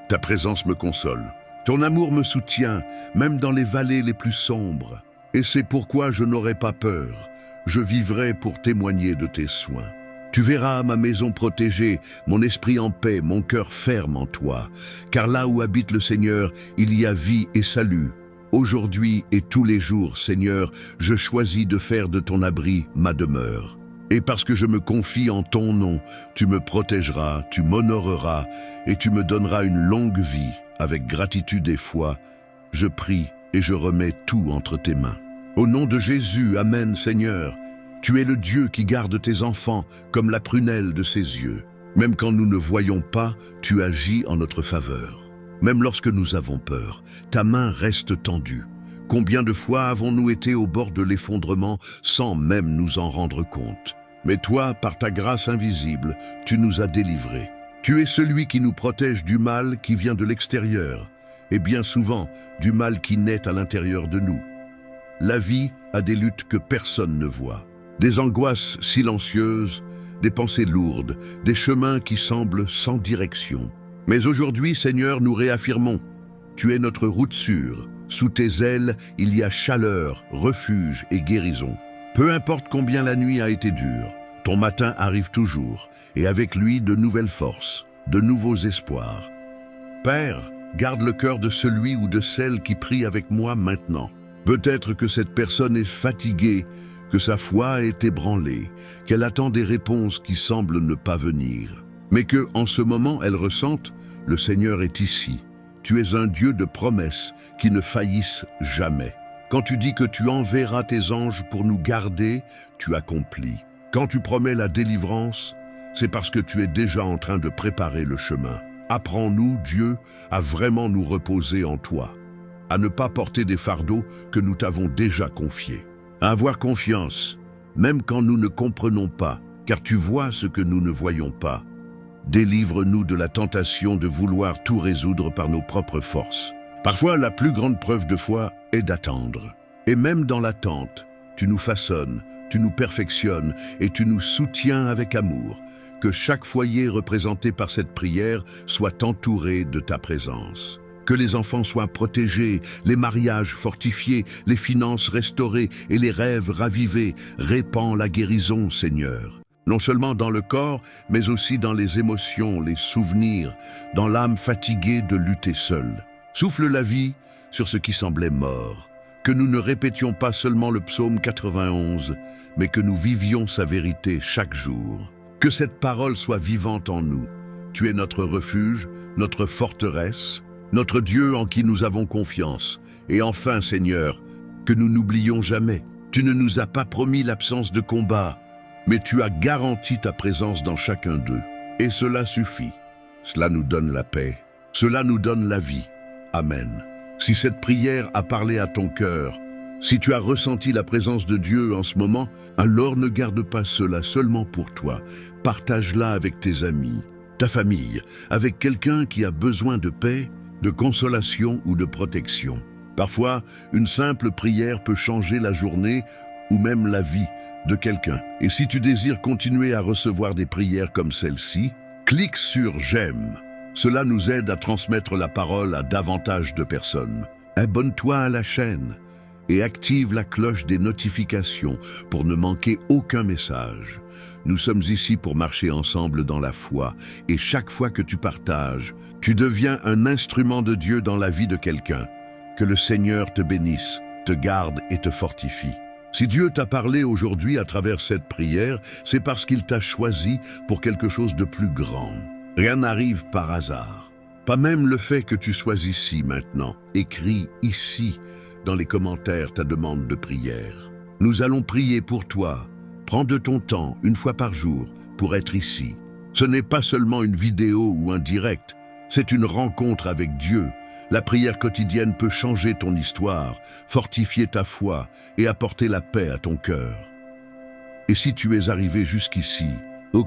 Ta présence me console. Ton amour me soutient, même dans les vallées les plus sombres. Et c'est pourquoi je n'aurai pas peur. Je vivrai pour témoigner de tes soins. Tu verras ma maison protégée, mon esprit en paix, mon cœur ferme en toi. Car là où habite le Seigneur, il y a vie et salut. Aujourd'hui et tous les jours, Seigneur, je choisis de faire de ton abri ma demeure. Et parce que je me confie en ton nom, tu me protégeras, tu m'honoreras et tu me donneras une longue vie. Avec gratitude et foi, je prie et je remets tout entre tes mains. Au nom de Jésus, Amen, Seigneur. Tu es le Dieu qui garde tes enfants comme la prunelle de ses yeux. Même quand nous ne voyons pas, tu agis en notre faveur. Même lorsque nous avons peur, ta main reste tendue. Combien de fois avons-nous été au bord de l'effondrement sans même nous en rendre compte? Mais toi, par ta grâce invisible, tu nous as délivrés. Tu es celui qui nous protège du mal qui vient de l'extérieur, et bien souvent du mal qui naît à l'intérieur de nous. La vie a des luttes que personne ne voit, des angoisses silencieuses, des pensées lourdes, des chemins qui semblent sans direction. Mais aujourd'hui, Seigneur, nous réaffirmons, tu es notre route sûre. Sous tes ailes, il y a chaleur, refuge et guérison. Peu importe combien la nuit a été dure, ton matin arrive toujours, et avec lui de nouvelles forces, de nouveaux espoirs. Père, garde le cœur de celui ou de celle qui prie avec moi maintenant. Peut-être que cette personne est fatiguée, que sa foi est ébranlée, qu'elle attend des réponses qui semblent ne pas venir. Mais que, en ce moment, elle ressente, le Seigneur est ici. Tu es un Dieu de promesses qui ne faillissent jamais. Quand tu dis que tu enverras tes anges pour nous garder, tu accomplis. Quand tu promets la délivrance, c'est parce que tu es déjà en train de préparer le chemin. Apprends-nous, Dieu, à vraiment nous reposer en toi, à ne pas porter des fardeaux que nous t'avons déjà confiés, à avoir confiance, même quand nous ne comprenons pas, car tu vois ce que nous ne voyons pas. Délivre-nous de la tentation de vouloir tout résoudre par nos propres forces. Parfois, la plus grande preuve de foi est d'attendre. Et même dans l'attente, tu nous façonnes, tu nous perfectionnes et tu nous soutiens avec amour. Que chaque foyer représenté par cette prière soit entouré de ta présence. Que les enfants soient protégés, les mariages fortifiés, les finances restaurées et les rêves ravivés. Répands la guérison, Seigneur. Non seulement dans le corps, mais aussi dans les émotions, les souvenirs, dans l'âme fatiguée de lutter seule. Souffle la vie sur ce qui semblait mort. Que nous ne répétions pas seulement le psaume 91, mais que nous vivions sa vérité chaque jour. Que cette parole soit vivante en nous. Tu es notre refuge, notre forteresse, notre Dieu en qui nous avons confiance. Et enfin, Seigneur, que nous n'oublions jamais. Tu ne nous as pas promis l'absence de combat, mais tu as garanti ta présence dans chacun d'eux. Et cela suffit. Cela nous donne la paix. Cela nous donne la vie. Amen. Si cette prière a parlé à ton cœur, si tu as ressenti la présence de Dieu en ce moment, alors ne garde pas cela seulement pour toi. Partage-la avec tes amis, ta famille, avec quelqu'un qui a besoin de paix, de consolation ou de protection. Parfois, une simple prière peut changer la journée ou même la vie de quelqu'un. Et si tu désires continuer à recevoir des prières comme celle-ci, clique sur « J'aime ». Cela nous aide à transmettre la parole à davantage de personnes. Abonne-toi à la chaîne et active la cloche des notifications pour ne manquer aucun message. Nous sommes ici pour marcher ensemble dans la foi et chaque fois que tu partages, tu deviens un instrument de Dieu dans la vie de quelqu'un. Que le Seigneur te bénisse, te garde et te fortifie. Si Dieu t'a parlé aujourd'hui à travers cette prière, c'est parce qu'il t'a choisi pour quelque chose de plus grand. Rien n'arrive par hasard. Pas même le fait que tu sois ici maintenant. Écris ici, dans les commentaires, ta demande de prière. Nous allons prier pour toi. Prends de ton temps, une fois par jour, pour être ici. Ce n'est pas seulement une vidéo ou un direct, c'est une rencontre avec Dieu. La prière quotidienne peut changer ton histoire, fortifier ta foi et apporter la paix à ton cœur. Et si tu es arrivé jusqu'ici,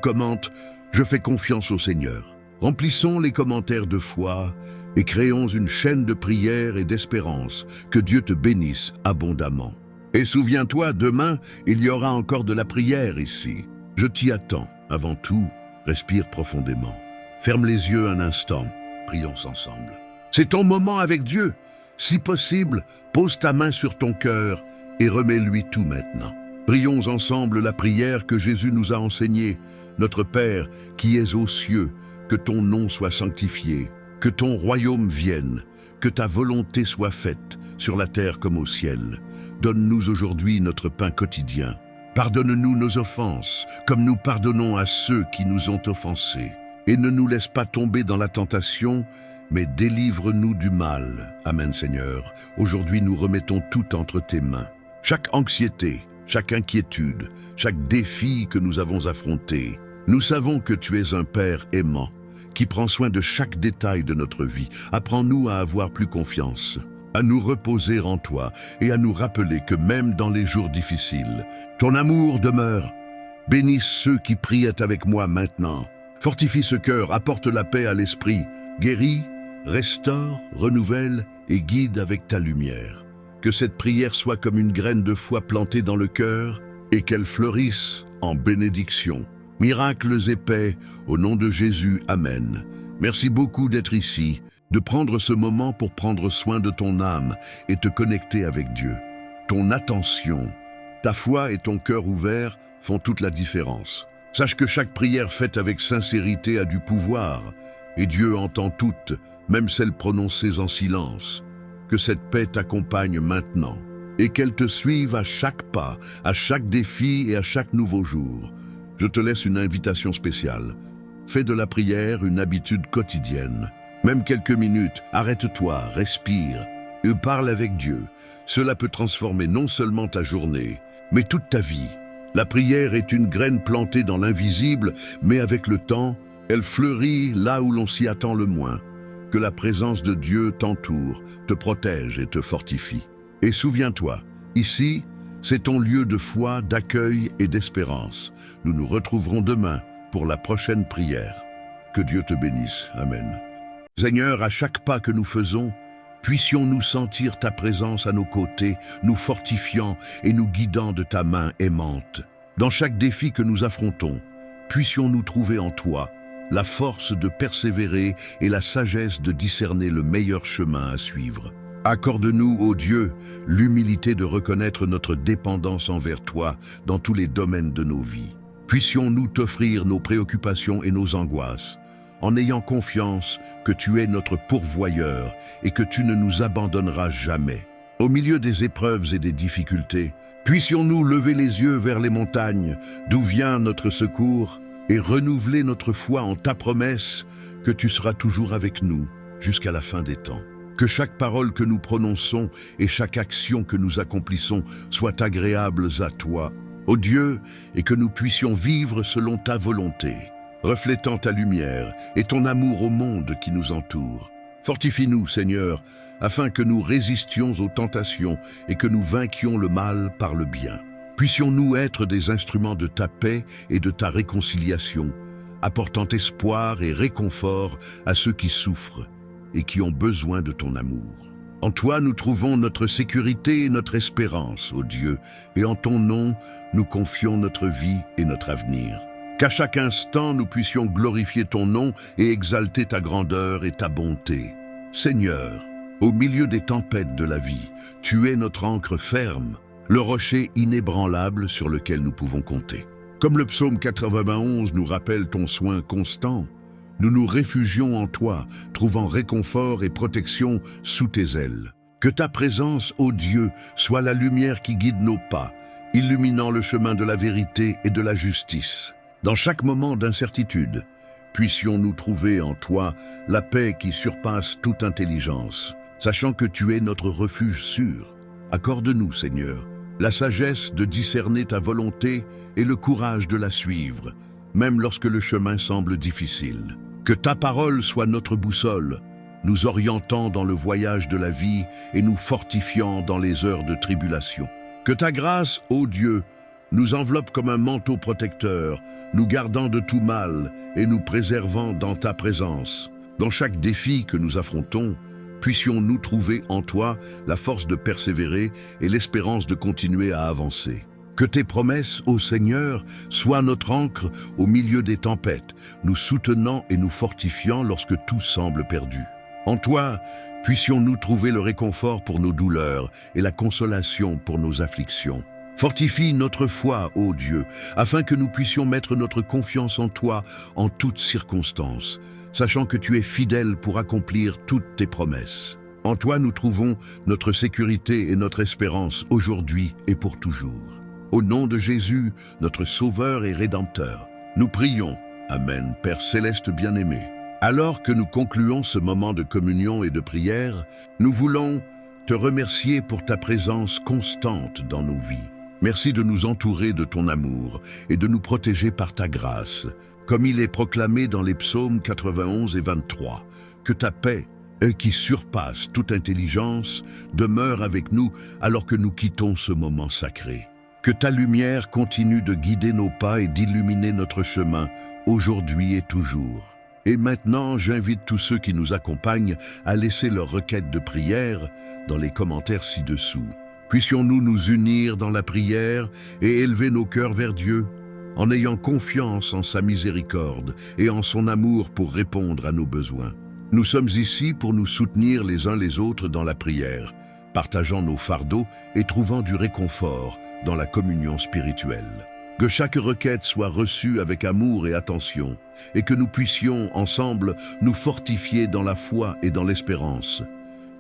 commente « Je fais confiance au Seigneur ». Remplissons les commentaires de foi et créons une chaîne de prière et d'espérance. Que Dieu te bénisse abondamment. Et souviens-toi, demain, il y aura encore de la prière ici. Je t'y attends. Avant tout, respire profondément. Ferme les yeux un instant. Prions ensemble. C'est ton moment avec Dieu. Si possible, pose ta main sur ton cœur et remets-lui tout maintenant. Prions ensemble la prière que Jésus nous a enseignée. Notre Père, qui es aux cieux, que ton nom soit sanctifié, que ton royaume vienne, que ta volonté soit faite, sur la terre comme au ciel. Donne-nous aujourd'hui notre pain quotidien. Pardonne-nous nos offenses, comme nous pardonnons à ceux qui nous ont offensés. Et ne nous laisse pas tomber dans la tentation, mais délivre-nous du mal. Amen, Seigneur. Aujourd'hui, nous remettons tout entre tes mains. Chaque anxiété, chaque inquiétude, chaque défi que nous avons affronté. Nous savons que tu es un Père aimant, qui prend soin de chaque détail de notre vie. Apprends-nous à avoir plus confiance, à nous reposer en toi et à nous rappeler que même dans les jours difficiles, ton amour demeure. Bénisse ceux qui prient avec moi maintenant. Fortifie ce cœur, apporte la paix à l'esprit, guéris, restaure, renouvelle et guide avec ta lumière. Que cette prière soit comme une graine de foi plantée dans le cœur et qu'elle fleurisse en bénédiction. Miracles et paix, au nom de Jésus, Amen. Merci beaucoup d'être ici, de prendre ce moment pour prendre soin de ton âme et te connecter avec Dieu. Ton attention, ta foi et ton cœur ouvert font toute la différence. Sache que chaque prière faite avec sincérité a du pouvoir, et Dieu entend toutes, même celles prononcées en silence. Que cette paix t'accompagne maintenant, et qu'elle te suive à chaque pas, à chaque défi et à chaque nouveau jour. Je te laisse une invitation spéciale. Fais de la prière une habitude quotidienne. Même quelques minutes, arrête-toi, respire et parle avec Dieu. Cela peut transformer non seulement ta journée, mais toute ta vie. La prière est une graine plantée dans l'invisible, mais avec le temps, elle fleurit là où l'on s'y attend le moins. Que la présence de Dieu t'entoure, te protège et te fortifie. Et souviens-toi, ici, c'est ton lieu de foi, d'accueil et d'espérance. Nous nous retrouverons demain pour la prochaine prière. Que Dieu te bénisse. Amen. Seigneur, à chaque pas que nous faisons, puissions-nous sentir ta présence à nos côtés, nous fortifiant et nous guidant de ta main aimante. Dans chaque défi que nous affrontons, puissions-nous trouver en toi la force de persévérer et la sagesse de discerner le meilleur chemin à suivre. Accorde-nous, ô Dieu, l'humilité de reconnaître notre dépendance envers toi dans tous les domaines de nos vies. Puissions-nous t'offrir nos préoccupations et nos angoisses, en ayant confiance que tu es notre pourvoyeur et que tu ne nous abandonneras jamais. Au milieu des épreuves et des difficultés, puissions-nous lever les yeux vers les montagnes, d'où vient notre secours, et renouveler notre foi en ta promesse que tu seras toujours avec nous jusqu'à la fin des temps. Que chaque parole que nous prononçons et chaque action que nous accomplissons soient agréables à toi, ô Dieu, et que nous puissions vivre selon ta volonté, reflétant ta lumière et ton amour au monde qui nous entoure. Fortifie-nous, Seigneur, afin que nous résistions aux tentations et que nous vainquions le mal par le bien. Puissions-nous être des instruments de ta paix et de ta réconciliation, apportant espoir et réconfort à ceux qui souffrent et qui ont besoin de ton amour. En toi, nous trouvons notre sécurité et notre espérance, ô Dieu, et en ton nom, nous confions notre vie et notre avenir. Qu'à chaque instant, nous puissions glorifier ton nom et exalter ta grandeur et ta bonté. Seigneur, au milieu des tempêtes de la vie, tu es notre ancre ferme, le rocher inébranlable sur lequel nous pouvons compter. Comme le psaume 91 nous rappelle ton soin constant, nous nous réfugions en toi, trouvant réconfort et protection sous tes ailes. Que ta présence, ô Dieu, soit la lumière qui guide nos pas, illuminant le chemin de la vérité et de la justice. Dans chaque moment d'incertitude, puissions-nous trouver en toi la paix qui surpasse toute intelligence, sachant que tu es notre refuge sûr. Accorde-nous, Seigneur, la sagesse de discerner ta volonté et le courage de la suivre, même lorsque le chemin semble difficile. Que ta parole soit notre boussole, nous orientant dans le voyage de la vie et nous fortifiant dans les heures de tribulation. Que ta grâce, ô Dieu, nous enveloppe comme un manteau protecteur, nous gardant de tout mal et nous préservant dans ta présence. Dans chaque défi que nous affrontons, puissions-nous trouver en toi la force de persévérer et l'espérance de continuer à avancer. Que tes promesses, ô Seigneur, soient notre ancre au milieu des tempêtes, nous soutenant et nous fortifiant lorsque tout semble perdu. En toi, puissions-nous trouver le réconfort pour nos douleurs et la consolation pour nos afflictions. Fortifie notre foi, ô Dieu, afin que nous puissions mettre notre confiance en toi en toutes circonstances, sachant que tu es fidèle pour accomplir toutes tes promesses. En toi, nous trouvons notre sécurité et notre espérance aujourd'hui et pour toujours. Au nom de Jésus, notre Sauveur et Rédempteur, nous prions. Amen, Père céleste bien-aimé. Alors que nous concluons ce moment de communion et de prière, nous voulons te remercier pour ta présence constante dans nos vies. Merci de nous entourer de ton amour et de nous protéger par ta grâce, comme il est proclamé dans les psaumes 91 et 23. Que ta paix, qui surpasse toute intelligence, demeure avec nous alors que nous quittons ce moment sacré. Que ta lumière continue de guider nos pas et d'illuminer notre chemin, aujourd'hui et toujours. Et maintenant, j'invite tous ceux qui nous accompagnent à laisser leurs requêtes de prière dans les commentaires ci-dessous. Puissions-nous nous unir dans la prière et élever nos cœurs vers Dieu, en ayant confiance en sa miséricorde et en son amour pour répondre à nos besoins. Nous sommes ici pour nous soutenir les uns les autres dans la prière, partageant nos fardeaux et trouvant du réconfort dans la communion spirituelle. Que chaque requête soit reçue avec amour et attention, et que nous puissions ensemble nous fortifier dans la foi et dans l'espérance.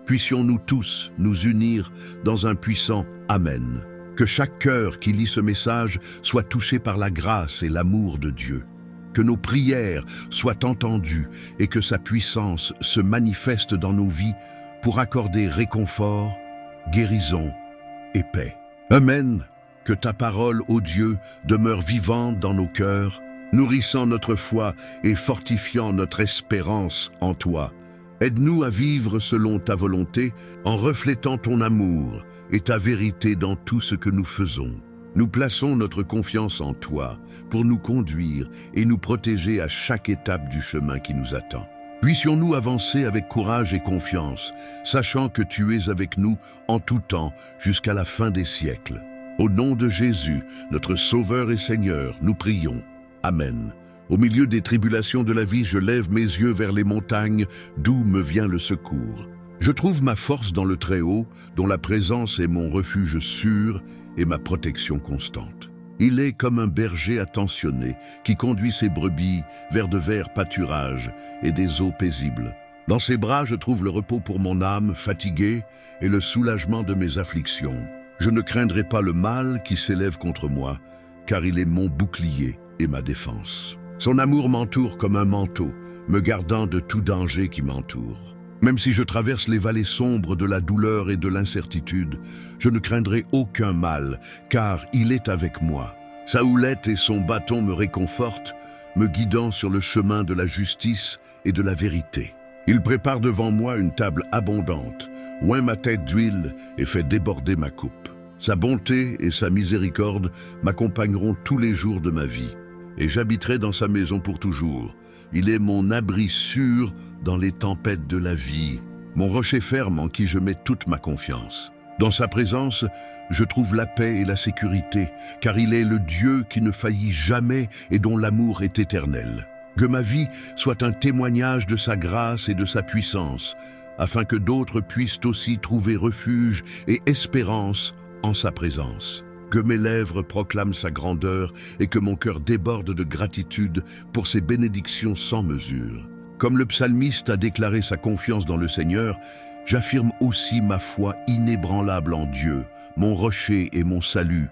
Puissions-nous tous nous unir dans un puissant Amen. Que chaque cœur qui lit ce message soit touché par la grâce et l'amour de Dieu. Que nos prières soient entendues et que sa puissance se manifeste dans nos vies pour accorder réconfort, guérison et paix. Amen. Que ta parole, ô Dieu, demeure vivante dans nos cœurs, nourrissant notre foi et fortifiant notre espérance en toi. Aide-nous à vivre selon ta volonté, en reflétant ton amour et ta vérité dans tout ce que nous faisons. Nous plaçons notre confiance en toi pour nous conduire et nous protéger à chaque étape du chemin qui nous attend. Puissions-nous avancer avec courage et confiance, sachant que tu es avec nous en tout temps jusqu'à la fin des siècles. Au nom de Jésus, notre Sauveur et Seigneur, nous prions. Amen. Au milieu des tribulations de la vie, je lève mes yeux vers les montagnes, d'où me vient le secours. Je trouve ma force dans le Très-Haut, dont la présence est mon refuge sûr et ma protection constante. Il est comme un berger attentionné qui conduit ses brebis vers de verts pâturages et des eaux paisibles. Dans ses bras, je trouve le repos pour mon âme fatiguée et le soulagement de mes afflictions. Je ne craindrai pas le mal qui s'élève contre moi, car il est mon bouclier et ma défense. Son amour m'entoure comme un manteau, me gardant de tout danger qui m'entoure. Même si je traverse les vallées sombres de la douleur et de l'incertitude, je ne craindrai aucun mal, car il est avec moi. Sa houlette et son bâton me réconfortent, me guidant sur le chemin de la justice et de la vérité. Il prépare devant moi une table abondante, oint ma tête d'huile et fait déborder ma coupe. Sa bonté et sa miséricorde m'accompagneront tous les jours de ma vie, et j'habiterai dans sa maison pour toujours. Il est mon abri sûr dans les tempêtes de la vie, mon rocher ferme en qui je mets toute ma confiance. Dans sa présence, je trouve la paix et la sécurité, car il est le Dieu qui ne faillit jamais et dont l'amour est éternel. Que ma vie soit un témoignage de sa grâce et de sa puissance, afin que d'autres puissent aussi trouver refuge et espérance en sa présence. Que mes lèvres proclament sa grandeur et que mon cœur déborde de gratitude pour ses bénédictions sans mesure. Comme le psalmiste a déclaré sa confiance dans le Seigneur, j'affirme aussi ma foi inébranlable en Dieu, mon rocher et mon salut,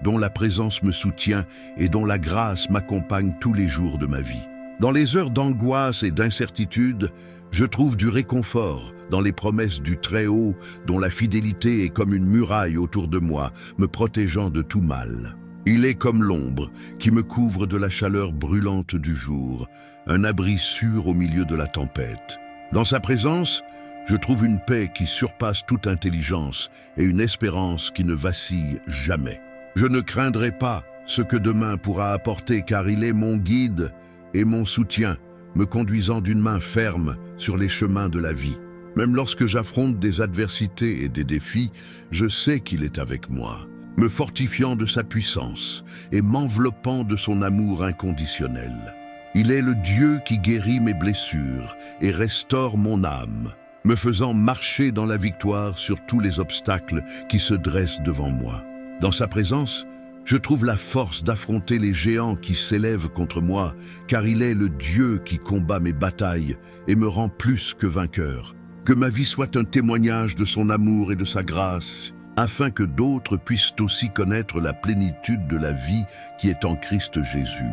dont la présence me soutient et dont la grâce m'accompagne tous les jours de ma vie. Dans les heures d'angoisse et d'incertitude, je trouve du réconfort dans les promesses du Très-Haut, dont la fidélité est comme une muraille autour de moi, me protégeant de tout mal. Il est comme l'ombre qui me couvre de la chaleur brûlante du jour, un abri sûr au milieu de la tempête. Dans sa présence, je trouve une paix qui surpasse toute intelligence et une espérance qui ne vacille jamais. Je ne craindrai pas ce que demain pourra apporter, car il est mon guide et mon soutien, me conduisant d'une main ferme sur les chemins de la vie. Même lorsque j'affronte des adversités et des défis, je sais qu'il est avec moi, me fortifiant de sa puissance et m'enveloppant de son amour inconditionnel. Il est le Dieu qui guérit mes blessures et restaure mon âme, me faisant marcher dans la victoire sur tous les obstacles qui se dressent devant moi. Dans sa présence, je trouve la force d'affronter les géants qui s'élèvent contre moi, car il est le Dieu qui combat mes batailles et me rend plus que vainqueur. Que ma vie soit un témoignage de son amour et de sa grâce, afin que d'autres puissent aussi connaître la plénitude de la vie qui est en Christ Jésus.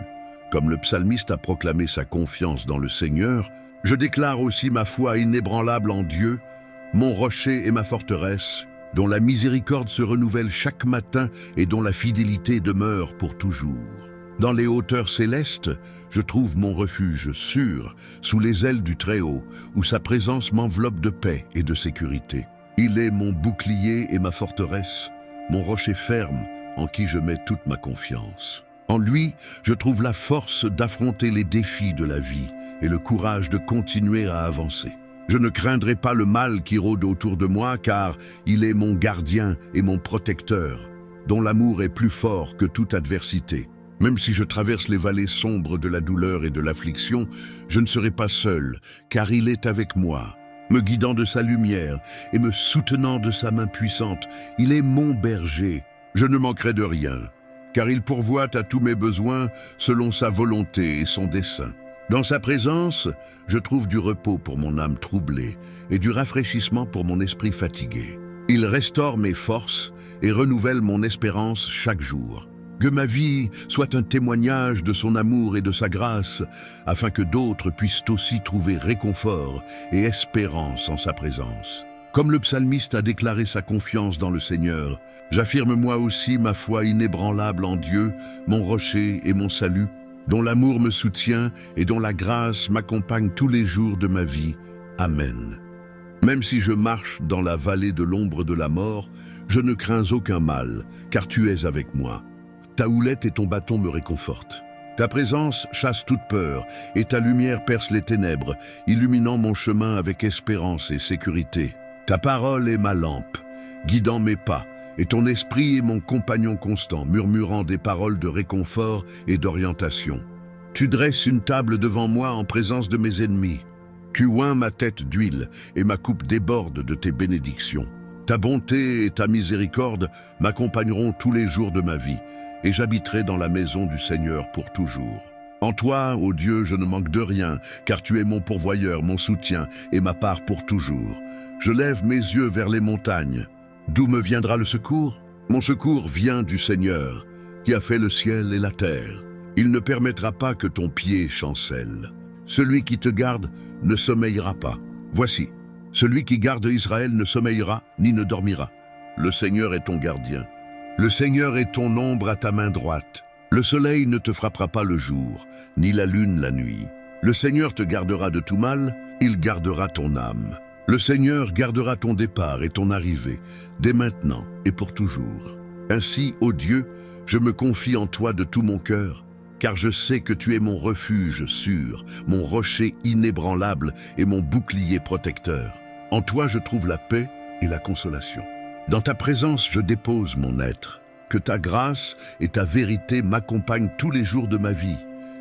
Comme le psalmiste a proclamé sa confiance dans le Seigneur, je déclare aussi ma foi inébranlable en Dieu, mon rocher et ma forteresse, dont la miséricorde se renouvelle chaque matin et dont la fidélité demeure pour toujours. Dans les hauteurs célestes, je trouve mon refuge sûr, sous les ailes du Très-Haut, où sa présence m'enveloppe de paix et de sécurité. Il est mon bouclier et ma forteresse, mon rocher ferme en qui je mets toute ma confiance. En lui, je trouve la force d'affronter les défis de la vie et le courage de continuer à avancer. Je ne craindrai pas le mal qui rôde autour de moi, car il est mon gardien et mon protecteur, dont l'amour est plus fort que toute adversité. Même si je traverse les vallées sombres de la douleur et de l'affliction, je ne serai pas seul, car il est avec moi, me guidant de sa lumière et me soutenant de sa main puissante. Il est mon berger, je ne manquerai de rien, car il pourvoit à tous mes besoins selon sa volonté et son dessein. Dans sa présence, je trouve du repos pour mon âme troublée et du rafraîchissement pour mon esprit fatigué. Il restaure mes forces et renouvelle mon espérance chaque jour. Que ma vie soit un témoignage de son amour et de sa grâce, afin que d'autres puissent aussi trouver réconfort et espérance en sa présence. Comme le psalmiste a déclaré sa confiance dans le Seigneur, j'affirme moi aussi ma foi inébranlable en Dieu, mon rocher et mon salut, dont l'amour me soutient et dont la grâce m'accompagne tous les jours de ma vie. Amen. Même si je marche dans la vallée de l'ombre de la mort, je ne crains aucun mal, car tu es avec moi. Ta houlette et ton bâton me réconfortent. Ta présence chasse toute peur, et ta lumière perce les ténèbres, illuminant mon chemin avec espérance et sécurité. Ta parole est ma lampe, guidant mes pas, et ton esprit est mon compagnon constant, murmurant des paroles de réconfort et d'orientation. Tu dresses une table devant moi en présence de mes ennemis. Tu oins ma tête d'huile, et ma coupe déborde de tes bénédictions. Ta bonté et ta miséricorde m'accompagneront tous les jours de ma vie, et j'habiterai dans la maison du Seigneur pour toujours. En toi, ô Dieu, je ne manque de rien, car tu es mon pourvoyeur, mon soutien et ma part pour toujours. Je lève mes yeux vers les montagnes. D'où me viendra le secours? Mon secours vient du Seigneur, qui a fait le ciel et la terre. Il ne permettra pas que ton pied chancelle. Celui qui te garde ne sommeillera pas. Voici, celui qui garde Israël ne sommeillera ni ne dormira. Le Seigneur est ton gardien. Le Seigneur est ton ombre à ta main droite. Le soleil ne te frappera pas le jour, ni la lune la nuit. Le Seigneur te gardera de tout mal, il gardera ton âme. Le Seigneur gardera ton départ et ton arrivée, dès maintenant et pour toujours. Ainsi, ô Dieu, je me confie en toi de tout mon cœur, car je sais que tu es mon refuge sûr, mon rocher inébranlable et mon bouclier protecteur. En toi je trouve la paix et la consolation. Dans ta présence je dépose mon être. Que ta grâce et ta vérité m'accompagnent tous les jours de ma vie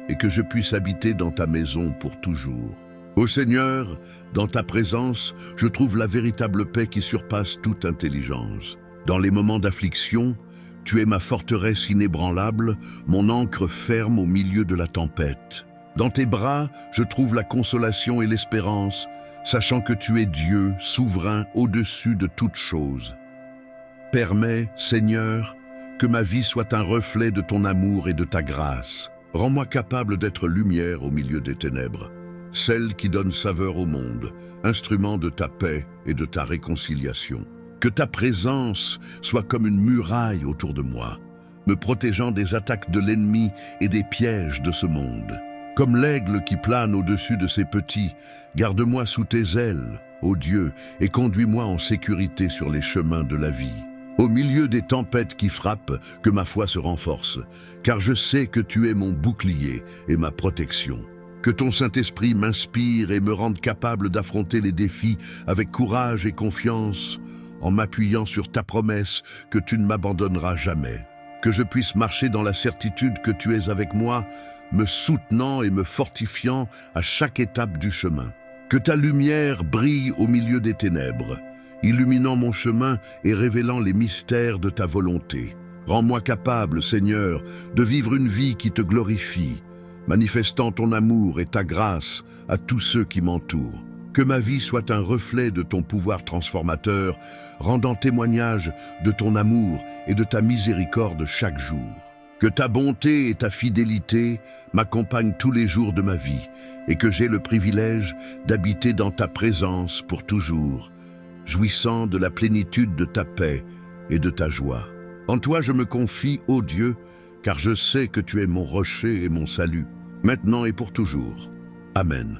et que je puisse habiter dans ta maison pour toujours. Ô Seigneur, dans ta présence, je trouve la véritable paix qui surpasse toute intelligence. Dans les moments d'affliction, tu es ma forteresse inébranlable, mon ancre ferme au milieu de la tempête. Dans tes bras, je trouve la consolation et l'espérance, sachant que tu es Dieu, souverain au-dessus de toutes choses. Permets, Seigneur, que ma vie soit un reflet de ton amour et de ta grâce. Rends-moi capable d'être lumière au milieu des ténèbres, celle qui donne saveur au monde, instrument de ta paix et de ta réconciliation. Que ta présence soit comme une muraille autour de moi, me protégeant des attaques de l'ennemi et des pièges de ce monde. Comme l'aigle qui plane au-dessus de ses petits, garde-moi sous tes ailes, ô Dieu, et conduis-moi en sécurité sur les chemins de la vie. Au milieu des tempêtes qui frappent, que ma foi se renforce, car je sais que tu es mon bouclier et ma protection. Que ton Saint-Esprit m'inspire et me rende capable d'affronter les défis avec courage et confiance, en m'appuyant sur ta promesse que tu ne m'abandonneras jamais. Que je puisse marcher dans la certitude que tu es avec moi, me soutenant et me fortifiant à chaque étape du chemin. Que ta lumière brille au milieu des ténèbres, illuminant mon chemin et révélant les mystères de ta volonté. Rends-moi capable, Seigneur, de vivre une vie qui te glorifie, manifestant ton amour et ta grâce à tous ceux qui m'entourent. Que ma vie soit un reflet de ton pouvoir transformateur, rendant témoignage de ton amour et de ta miséricorde chaque jour. Que ta bonté et ta fidélité m'accompagnent tous les jours de ma vie et que j'ai le privilège d'habiter dans ta présence pour toujours, jouissant de la plénitude de ta paix et de ta joie. En toi je me confie, ô Dieu, car je sais que tu es mon rocher et mon salut, maintenant et pour toujours. Amen.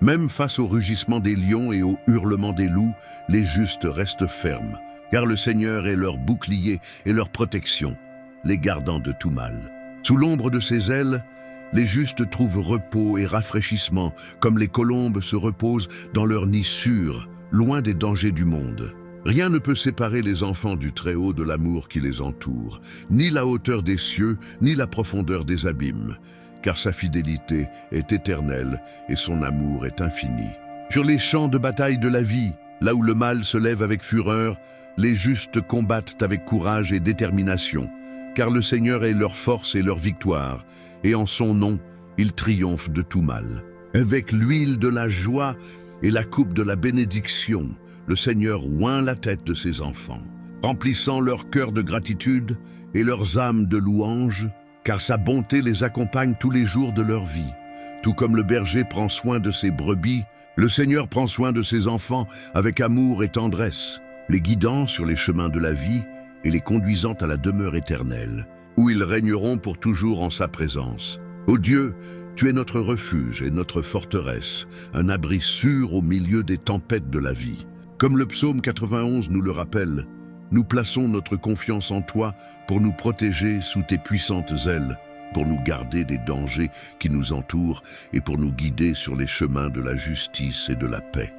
Même face au rugissement des lions et au hurlement des loups, les justes restent fermes, car le Seigneur est leur bouclier et leur protection, les gardant de tout mal. Sous l'ombre de ses ailes, les justes trouvent repos et rafraîchissement, comme les colombes se reposent dans leur nid sûr, loin des dangers du monde. Rien ne peut séparer les enfants du Très-Haut de l'amour qui les entoure, ni la hauteur des cieux, ni la profondeur des abîmes, car sa fidélité est éternelle et son amour est infini. Sur les champs de bataille de la vie, là où le mal se lève avec fureur, les justes combattent avec courage et détermination, car le Seigneur est leur force et leur victoire, et en son nom, ils triomphent de tout mal. Avec l'huile de la joie et la coupe de la bénédiction, le Seigneur oint la tête de ses enfants, remplissant leur cœur de gratitude et leurs âmes de louange, car sa bonté les accompagne tous les jours de leur vie. Tout comme le berger prend soin de ses brebis, le Seigneur prend soin de ses enfants avec amour et tendresse, les guidant sur les chemins de la vie et les conduisant à la demeure éternelle, où ils régneront pour toujours en sa présence. Ô Dieu, tu es notre refuge et notre forteresse, un abri sûr au milieu des tempêtes de la vie. Comme le psaume 91 nous le rappelle, nous plaçons notre confiance en toi pour nous protéger sous tes puissantes ailes, pour nous garder des dangers qui nous entourent et pour nous guider sur les chemins de la justice et de la paix.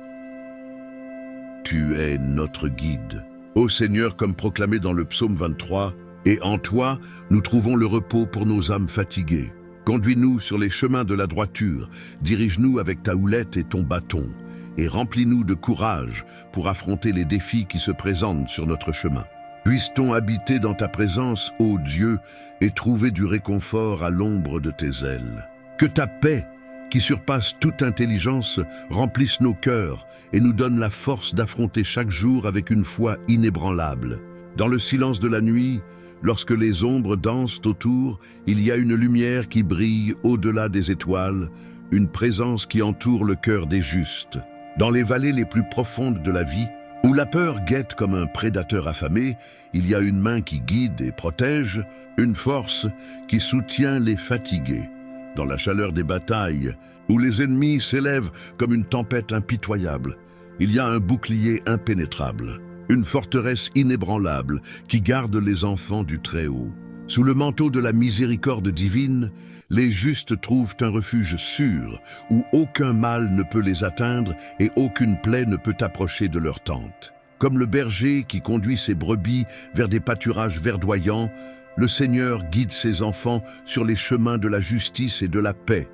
Tu es notre guide. Ô Seigneur, comme proclamé dans le psaume 23, et en toi, nous trouvons le repos pour nos âmes fatiguées. Conduis-nous sur les chemins de la droiture, dirige-nous avec ta houlette et ton bâton, et remplis-nous de courage pour affronter les défis qui se présentent sur notre chemin. Puisse-t-on habiter dans ta présence, ô Dieu, et trouver du réconfort à l'ombre de tes ailes. Que ta paix, qui surpasse toute intelligence, remplisse nos cœurs et nous donne la force d'affronter chaque jour avec une foi inébranlable. Dans le silence de la nuit, lorsque les ombres dansent autour, il y a une lumière qui brille au-delà des étoiles, une présence qui entoure le cœur des justes. Dans les vallées les plus profondes de la vie, où la peur guette comme un prédateur affamé, il y a une main qui guide et protège, une force qui soutient les fatigués. Dans la chaleur des batailles, où les ennemis s'élèvent comme une tempête impitoyable, il y a un bouclier impénétrable, une forteresse inébranlable qui garde les enfants du Très-Haut. Sous le manteau de la miséricorde divine, les justes trouvent un refuge sûr, où aucun mal ne peut les atteindre et aucune plaie ne peut approcher de leur tente. Comme le berger qui conduit ses brebis vers des pâturages verdoyants, le Seigneur guide ses enfants sur les chemins de la justice et de la paix,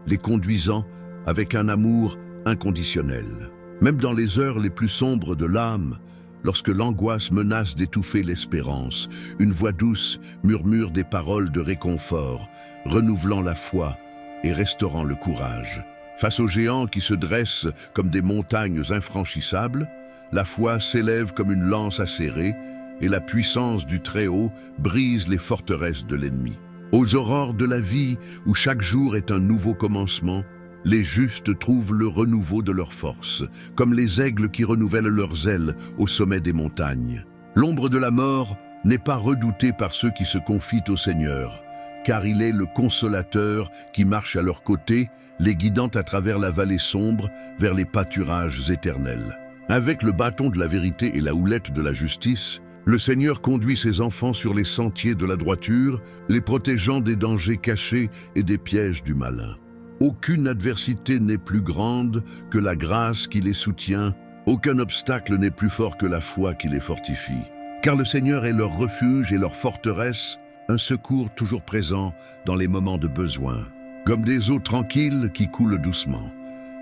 les conduisant avec un amour inconditionnel. Même dans les heures les plus sombres de l'âme, lorsque l'angoisse menace d'étouffer l'espérance, une voix douce murmure des paroles de réconfort, renouvelant la foi et restaurant le courage. Face aux géants qui se dressent comme des montagnes infranchissables, la foi s'élève comme une lance acérée et la puissance du Très-Haut brise les forteresses de l'ennemi. Aux aurores de la vie, où chaque jour est un nouveau commencement, les justes trouvent le renouveau de leur force, comme les aigles qui renouvellent leurs ailes au sommet des montagnes. L'ombre de la mort n'est pas redoutée par ceux qui se confient au Seigneur, car il est le consolateur qui marche à leur côté, les guidant à travers la vallée sombre vers les pâturages éternels. Avec le bâton de la vérité et la houlette de la justice, le Seigneur conduit ses enfants sur les sentiers de la droiture, les protégeant des dangers cachés et des pièges du malin. Aucune adversité n'est plus grande que la grâce qui les soutient, aucun obstacle n'est plus fort que la foi qui les fortifie. Car le Seigneur est leur refuge et leur forteresse, un secours toujours présent dans les moments de besoin. Comme des eaux tranquilles qui coulent doucement,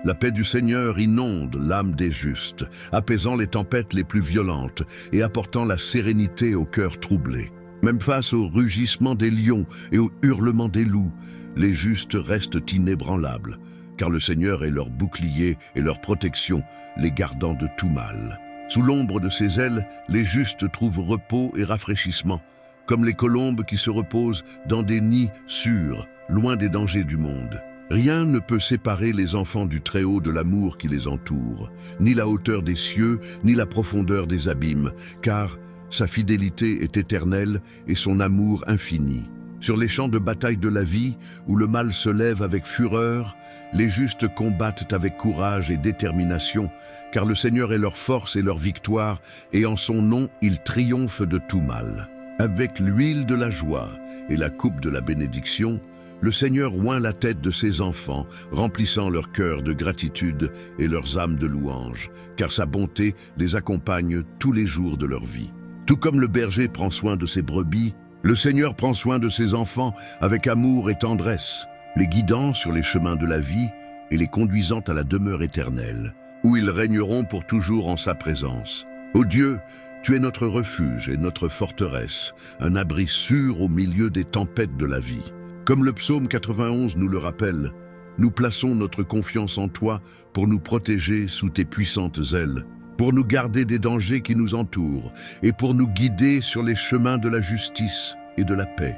la paix du Seigneur inonde l'âme des justes, apaisant les tempêtes les plus violentes et apportant la sérénité au cœur troublé. Même face au rugissement des lions et au hurlement des loups, les justes restent inébranlables, car le Seigneur est leur bouclier et leur protection, les gardant de tout mal. Sous l'ombre de ses ailes, les justes trouvent repos et rafraîchissement, comme les colombes qui se reposent dans des nids sûrs, loin des dangers du monde. Rien ne peut séparer les enfants du Très-Haut de l'amour qui les entoure, ni la hauteur des cieux, ni la profondeur des abîmes, car sa fidélité est éternelle et son amour infini. Sur les champs de bataille de la vie, où le mal se lève avec fureur, les justes combattent avec courage et détermination, car le Seigneur est leur force et leur victoire, et en son nom, ils triomphent de tout mal. Avec l'huile de la joie et la coupe de la bénédiction, le Seigneur oint la tête de ses enfants, remplissant leur cœur de gratitude et leurs âmes de louange, car sa bonté les accompagne tous les jours de leur vie. Tout comme le berger prend soin de ses brebis, le Seigneur prend soin de ses enfants avec amour et tendresse, les guidant sur les chemins de la vie et les conduisant à la demeure éternelle, où ils régneront pour toujours en sa présence. Ô Dieu, tu es notre refuge et notre forteresse, un abri sûr au milieu des tempêtes de la vie. Comme le psaume 91 nous le rappelle, nous plaçons notre confiance en toi pour nous protéger sous tes puissantes ailes, pour nous garder des dangers qui nous entourent et pour nous guider sur les chemins de la justice et de la paix.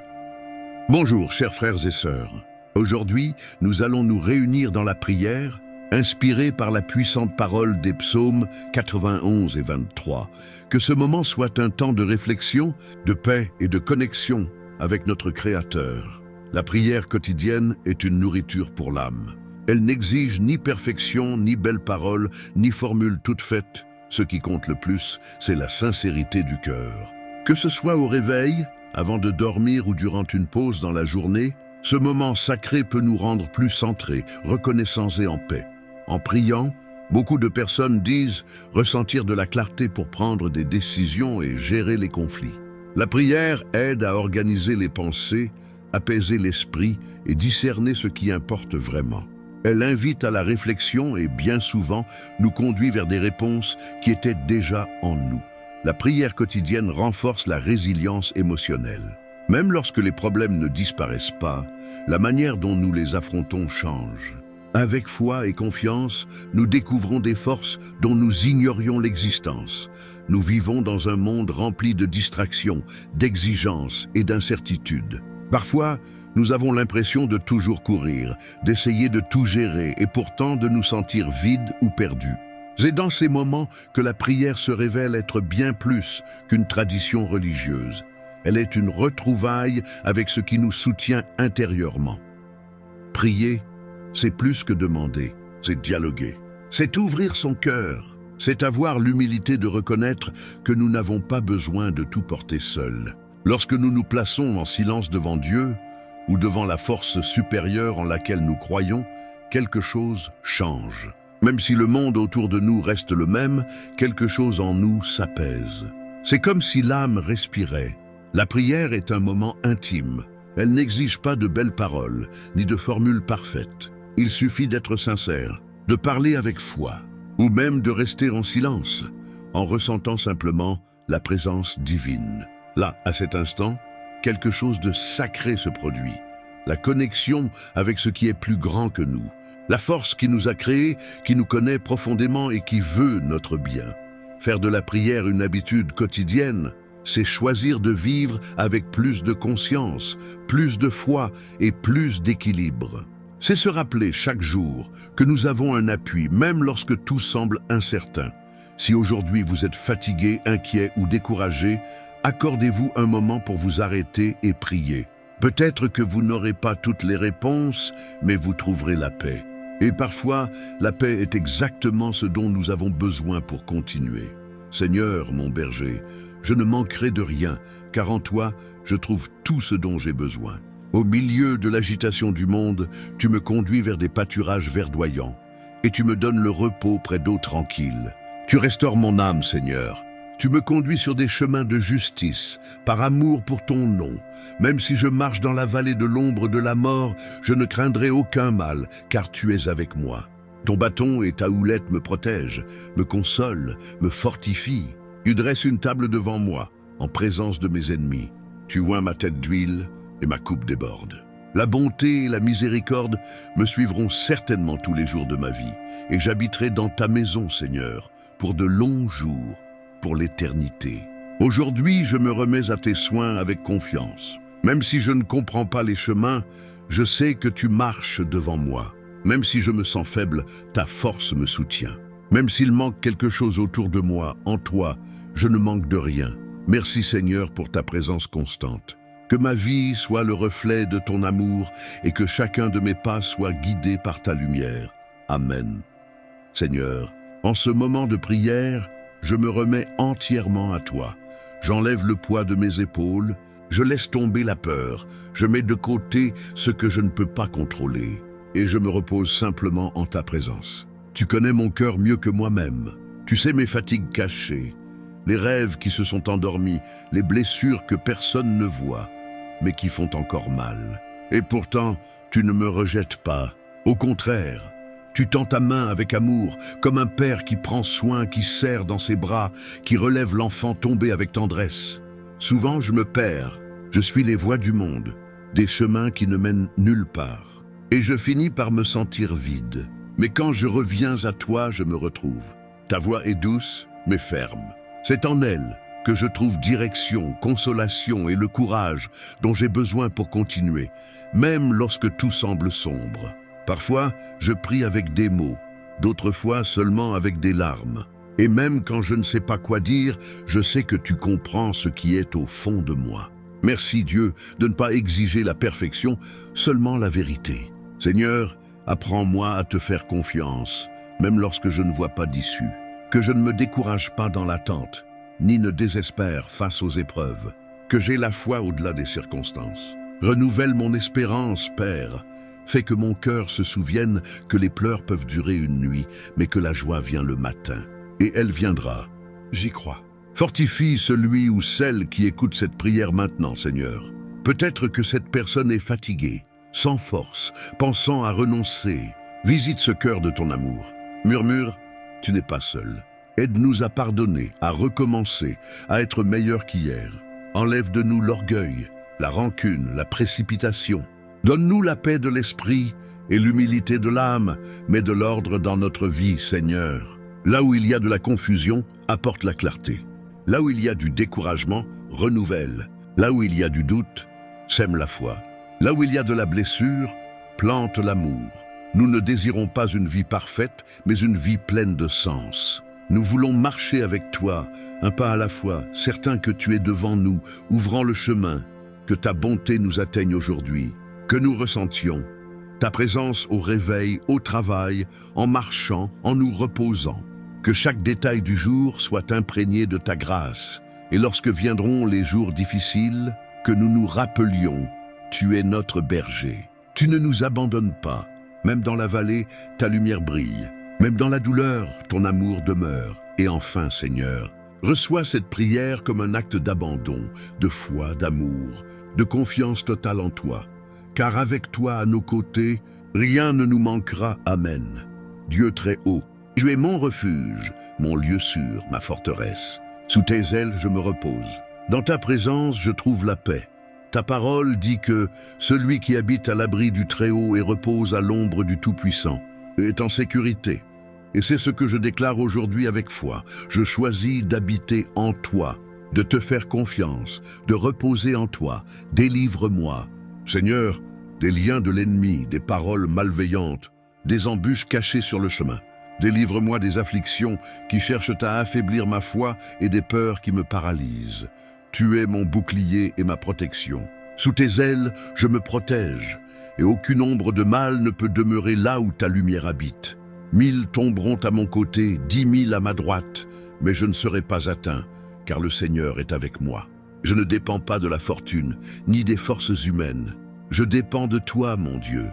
Bonjour, chers frères et sœurs. Aujourd'hui, nous allons nous réunir dans la prière, inspirés par la puissante parole des psaumes 91 et 23. Que ce moment soit un temps de réflexion, de paix et de connexion avec notre Créateur. La prière quotidienne est une nourriture pour l'âme. Elle n'exige ni perfection, ni belles paroles, ni formules toutes faites. Ce qui compte le plus, c'est la sincérité du cœur. Que ce soit au réveil, avant de dormir ou durant une pause dans la journée, ce moment sacré peut nous rendre plus centrés, reconnaissants et en paix. En priant, beaucoup de personnes disent ressentir de la clarté pour prendre des décisions et gérer les conflits. La prière aide à organiser les pensées, apaiser l'esprit et discerner ce qui importe vraiment. Elle invite à la réflexion et bien souvent nous conduit vers des réponses qui étaient déjà en nous. La prière quotidienne renforce la résilience émotionnelle. Même lorsque les problèmes ne disparaissent pas, la manière dont nous les affrontons change. Avec foi et confiance, nous découvrons des forces dont nous ignorions l'existence. Nous vivons dans un monde rempli de distractions, d'exigences et d'incertitudes. Parfois, nous avons l'impression de toujours courir, d'essayer de tout gérer et pourtant de nous sentir vides ou perdus. C'est dans ces moments que la prière se révèle être bien plus qu'une tradition religieuse. Elle est une retrouvaille avec ce qui nous soutient intérieurement. Prier, c'est plus que demander, c'est dialoguer. C'est ouvrir son cœur, c'est avoir l'humilité de reconnaître que nous n'avons pas besoin de tout porter seuls. Lorsque nous nous plaçons en silence devant Dieu ou devant la force supérieure en laquelle nous croyons, quelque chose change. Même si le monde autour de nous reste le même, quelque chose en nous s'apaise. C'est comme si l'âme respirait. La prière est un moment intime. Elle n'exige pas de belles paroles, ni de formules parfaites. Il suffit d'être sincère, de parler avec foi, ou même de rester en silence, en ressentant simplement la présence divine. Là, à cet instant, quelque chose de sacré se produit. La connexion avec ce qui est plus grand que nous. La force qui nous a créés, qui nous connaît profondément et qui veut notre bien. Faire de la prière une habitude quotidienne, c'est choisir de vivre avec plus de conscience, plus de foi et plus d'équilibre. C'est se rappeler chaque jour que nous avons un appui, même lorsque tout semble incertain. Si aujourd'hui vous êtes fatigué, inquiet ou découragé, accordez-vous un moment pour vous arrêter et prier. Peut-être que vous n'aurez pas toutes les réponses, mais vous trouverez la paix. Et parfois, la paix est exactement ce dont nous avons besoin pour continuer. Seigneur, mon berger, je ne manquerai de rien, car en toi, je trouve tout ce dont j'ai besoin. Au milieu de l'agitation du monde, tu me conduis vers des pâturages verdoyants, et tu me donnes le repos près d'eaux tranquilles. Tu restaures mon âme, Seigneur. Tu me conduis sur des chemins de justice, par amour pour ton nom. Même si je marche dans la vallée de l'ombre de la mort, je ne craindrai aucun mal, car tu es avec moi. Ton bâton et ta houlette me protègent, me consolent, me fortifient. Tu dresses une table devant moi, en présence de mes ennemis. Tu oins ma tête d'huile et ma coupe déborde. La bonté et la miséricorde me suivront certainement tous les jours de ma vie, et j'habiterai dans ta maison, Seigneur, pour de longs jours, pour l'éternité. Aujourd'hui, je me remets à tes soins avec confiance. Même si je ne comprends pas les chemins, je sais que tu marches devant moi. Même si je me sens faible, ta force me soutient. Même s'il manque quelque chose autour de moi, en toi, je ne manque de rien. Merci Seigneur pour ta présence constante. Que ma vie soit le reflet de ton amour et que chacun de mes pas soit guidé par ta lumière. Amen. Seigneur, en ce moment de prière, je me remets entièrement à toi. J'enlève le poids de mes épaules, je laisse tomber la peur, je mets de côté ce que je ne peux pas contrôler et je me repose simplement en ta présence. Tu connais mon cœur mieux que moi-même. Tu sais mes fatigues cachées, les rêves qui se sont endormis, les blessures que personne ne voit, mais qui font encore mal. Et pourtant, tu ne me rejettes pas. Au contraire, tu tends ta main avec amour, comme un père qui prend soin, qui serre dans ses bras, qui relève l'enfant tombé avec tendresse. Souvent, je me perds. Je suis les voies du monde, des chemins qui ne mènent nulle part. Et je finis par me sentir vide. Mais quand je reviens à toi, je me retrouve. Ta voix est douce, mais ferme. C'est en elle que je trouve direction, consolation et le courage dont j'ai besoin pour continuer, même lorsque tout semble sombre. Parfois, je prie avec des mots, d'autres fois seulement avec des larmes. Et même quand je ne sais pas quoi dire, je sais que tu comprends ce qui est au fond de moi. Merci Dieu de ne pas exiger la perfection, seulement la vérité. Seigneur, apprends-moi à te faire confiance, même lorsque je ne vois pas d'issue. Que je ne me décourage pas dans l'attente, ni ne désespère face aux épreuves. Que j'ai la foi au-delà des circonstances. Renouvelle mon espérance, Père. Fais que mon cœur se souvienne que les pleurs peuvent durer une nuit, mais que la joie vient le matin. Et elle viendra. J'y crois. Fortifie celui ou celle qui écoute cette prière maintenant, Seigneur. Peut-être que cette personne est fatiguée, sans force, pensant à renoncer. Visite ce cœur de ton amour. Murmure, tu n'es pas seul. Aide-nous à pardonner, à recommencer, à être meilleurs qu'hier. Enlève de nous l'orgueil, la rancune, la précipitation. Donne-nous la paix de l'esprit et l'humilité de l'âme, mais de l'ordre dans notre vie, Seigneur. Là où il y a de la confusion, apporte la clarté. Là où il y a du découragement, renouvelle. Là où il y a du doute, sème la foi. Là où il y a de la blessure, plante l'amour. Nous ne désirons pas une vie parfaite, mais une vie pleine de sens. Nous voulons marcher avec toi, un pas à la fois, certains que tu es devant nous, ouvrant le chemin, que ta bonté nous atteigne aujourd'hui, que nous ressentions ta présence au réveil, au travail, en marchant, en nous reposant. Que chaque détail du jour soit imprégné de ta grâce. Et lorsque viendront les jours difficiles, que nous nous rappelions, tu es notre berger. Tu ne nous abandonnes pas. Même dans la vallée, ta lumière brille. Même dans la douleur, ton amour demeure. Et enfin, Seigneur, reçois cette prière comme un acte d'abandon, de foi, d'amour, de confiance totale en toi. Car avec toi à nos côtés, rien ne nous manquera. Amen. Dieu très haut, tu es mon refuge, mon lieu sûr, ma forteresse. Sous tes ailes, je me repose. Dans ta présence, je trouve la paix. Ta parole dit que celui qui habite à l'abri du Très-Haut et repose à l'ombre du Tout-Puissant est en sécurité. Et c'est ce que je déclare aujourd'hui avec foi. Je choisis d'habiter en toi, de te faire confiance, de reposer en toi. Délivre-moi. Seigneur, des liens de l'ennemi, des paroles malveillantes, des embûches cachées sur le chemin. Délivre-moi des afflictions qui cherchent à affaiblir ma foi et des peurs qui me paralysent. Tu es mon bouclier et ma protection. Sous tes ailes, je me protège, et aucune ombre de mal ne peut demeurer là où ta lumière habite. 1000 tomberont à mon côté, 10 000 à ma droite, mais je ne serai pas atteint, car le Seigneur est avec moi. Je ne dépends pas de la fortune, ni des forces humaines. Je dépends de toi, mon Dieu.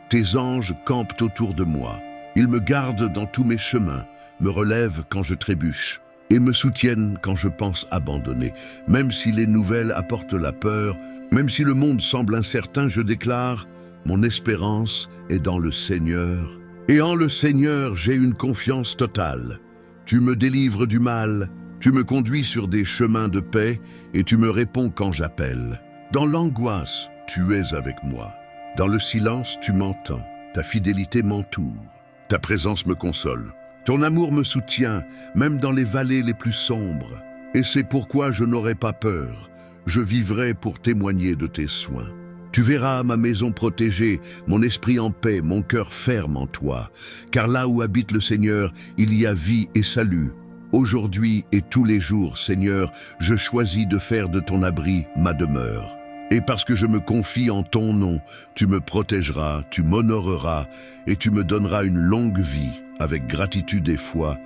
Tes anges campent autour de moi. Ils me gardent dans tous mes chemins, me relèvent quand je trébuche, et me soutiennent quand je pense abandonner. Même si les nouvelles apportent la peur, même si le monde semble incertain, je déclare, mon espérance est dans le Seigneur. Et en le Seigneur, j'ai une confiance totale. Tu me délivres du mal, tu me conduis sur des chemins de paix, et tu me réponds quand j'appelle. Dans l'angoisse, tu es avec moi. Dans le silence, tu m'entends. Ta fidélité m'entoure. Ta présence me console. Ton amour me soutient, même dans les vallées les plus sombres. Et c'est pourquoi je n'aurai pas peur. Je vivrai pour témoigner de tes soins. Tu verras ma maison protégée, mon esprit en paix, mon cœur ferme en toi. Car là où habite le Seigneur, il y a vie et salut. Aujourd'hui et tous les jours, Seigneur, je choisis de faire de ton abri ma demeure. Et parce que je me confie en ton nom, tu me protégeras, tu m'honoreras et tu me donneras une longue vie. Avec gratitude et foi,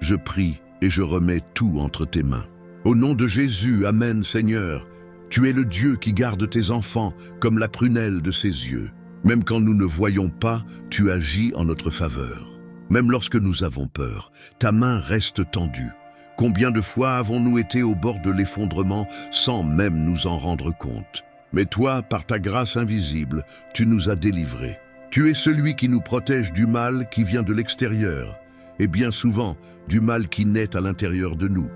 je prie et je remets tout entre tes mains. Au nom de Jésus, Amen, Seigneur. Tu es le Dieu qui garde tes enfants comme la prunelle de ses yeux. Même quand nous ne voyons pas, tu agis en notre faveur. Même lorsque nous avons peur, ta main reste tendue. Combien de fois avons-nous été au bord de l'effondrement sans même nous en rendre compte? Mais toi, par ta grâce invisible, tu nous as délivrés. Tu es celui qui nous protège du mal qui vient de l'extérieur, et bien souvent du mal qui naît à l'intérieur de nous.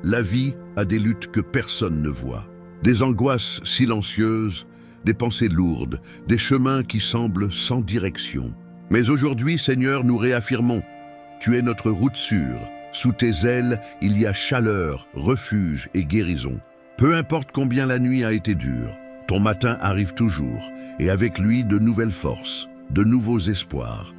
La vie a des luttes que personne ne voit, des angoisses silencieuses, des pensées lourdes, des chemins qui semblent sans direction. Mais aujourd'hui, Seigneur, nous réaffirmons, tu es notre route sûre. Sous tes ailes, il y a chaleur, refuge et guérison. Peu importe combien la nuit a été dure, ton matin arrive toujours, et avec lui de nouvelles forces, de nouveaux espoirs.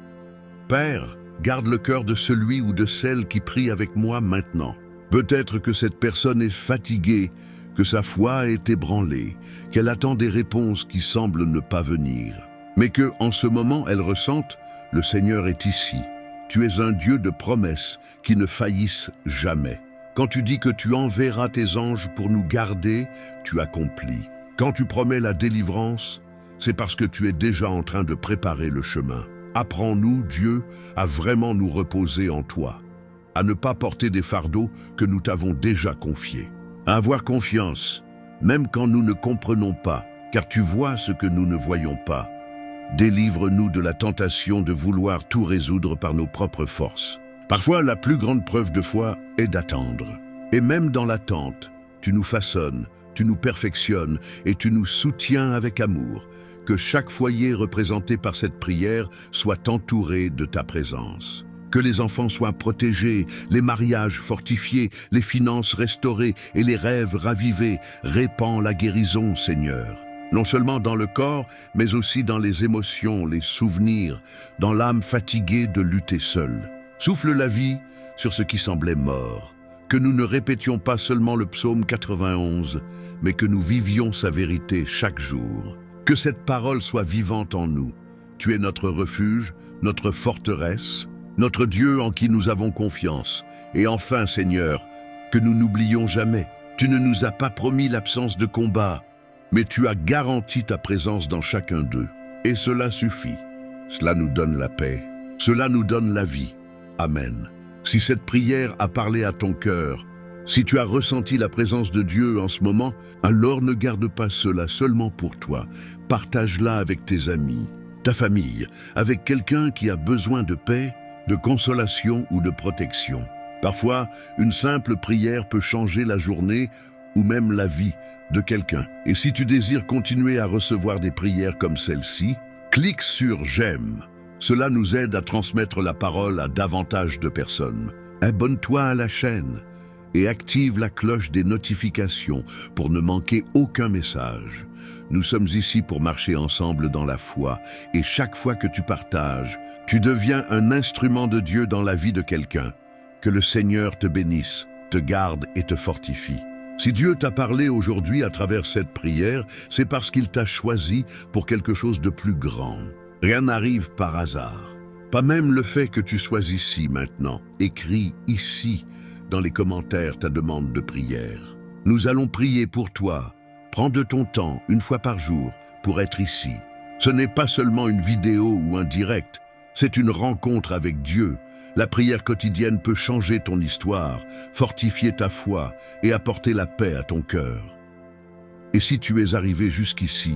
Père, garde le cœur de celui ou de celle qui prie avec moi maintenant. Peut-être que cette personne est fatiguée, que sa foi est ébranlée, qu'elle attend des réponses qui semblent ne pas venir, mais que, en ce moment, elle ressente, le Seigneur est ici. Tu es un Dieu de promesses qui ne faillissent jamais. Quand tu dis que tu enverras tes anges pour nous garder, tu accomplis. Quand tu promets la délivrance, c'est parce que tu es déjà en train de préparer le chemin. Apprends-nous, Dieu, à vraiment nous reposer en toi, à ne pas porter des fardeaux que nous t'avons déjà confiés, à avoir confiance, même quand nous ne comprenons pas, car tu vois ce que nous ne voyons pas. Délivre-nous de la tentation de vouloir tout résoudre par nos propres forces. Parfois, la plus grande preuve de foi est d'attendre. Et même dans l'attente, tu nous façonnes, tu nous perfectionnes et tu nous soutiens avec amour. Que chaque foyer représenté par cette prière soit entouré de ta présence. Que les enfants soient protégés, les mariages fortifiés, les finances restaurées et les rêves ravivés. Répands la guérison, Seigneur. Non seulement dans le corps, mais aussi dans les émotions, les souvenirs, dans l'âme fatiguée de lutter seule. Souffle la vie sur ce qui semblait mort. Que nous ne répétions pas seulement le psaume 91, mais que nous vivions sa vérité chaque jour. Que cette parole soit vivante en nous. Tu es notre refuge, notre forteresse, notre Dieu en qui nous avons confiance. Et enfin, Seigneur, que nous n'oublions jamais. Tu ne nous as pas promis l'absence de combat, mais tu as garanti ta présence dans chacun d'eux. Et cela suffit. Cela nous donne la paix. Cela nous donne la vie. Amen. Si cette prière a parlé à ton cœur, si tu as ressenti la présence de Dieu en ce moment, alors ne garde pas cela seulement pour toi. Partage-la avec tes amis, ta famille, avec quelqu'un qui a besoin de paix, de consolation ou de protection. Parfois, une simple prière peut changer la journée ou même la vie de quelqu'un. Et si tu désires continuer à recevoir des prières comme celle-ci, clique sur « J'aime ». Cela nous aide à transmettre la parole à davantage de personnes. Abonne-toi à la chaîne et active la cloche des notifications pour ne manquer aucun message. Nous sommes ici pour marcher ensemble dans la foi et chaque fois que tu partages, tu deviens un instrument de Dieu dans la vie de quelqu'un. Que le Seigneur te bénisse, te garde et te fortifie. Si Dieu t'a parlé aujourd'hui à travers cette prière, c'est parce qu'il t'a choisi pour quelque chose de plus grand. Rien n'arrive par hasard. Pas même le fait que tu sois ici maintenant. Écris ici, dans les commentaires, ta demande de prière. Nous allons prier pour toi. Prends de ton temps, une fois par jour, pour être ici. Ce n'est pas seulement une vidéo ou un direct, c'est une rencontre avec Dieu. La prière quotidienne peut changer ton histoire, fortifier ta foi et apporter la paix à ton cœur. Et si tu es arrivé jusqu'ici,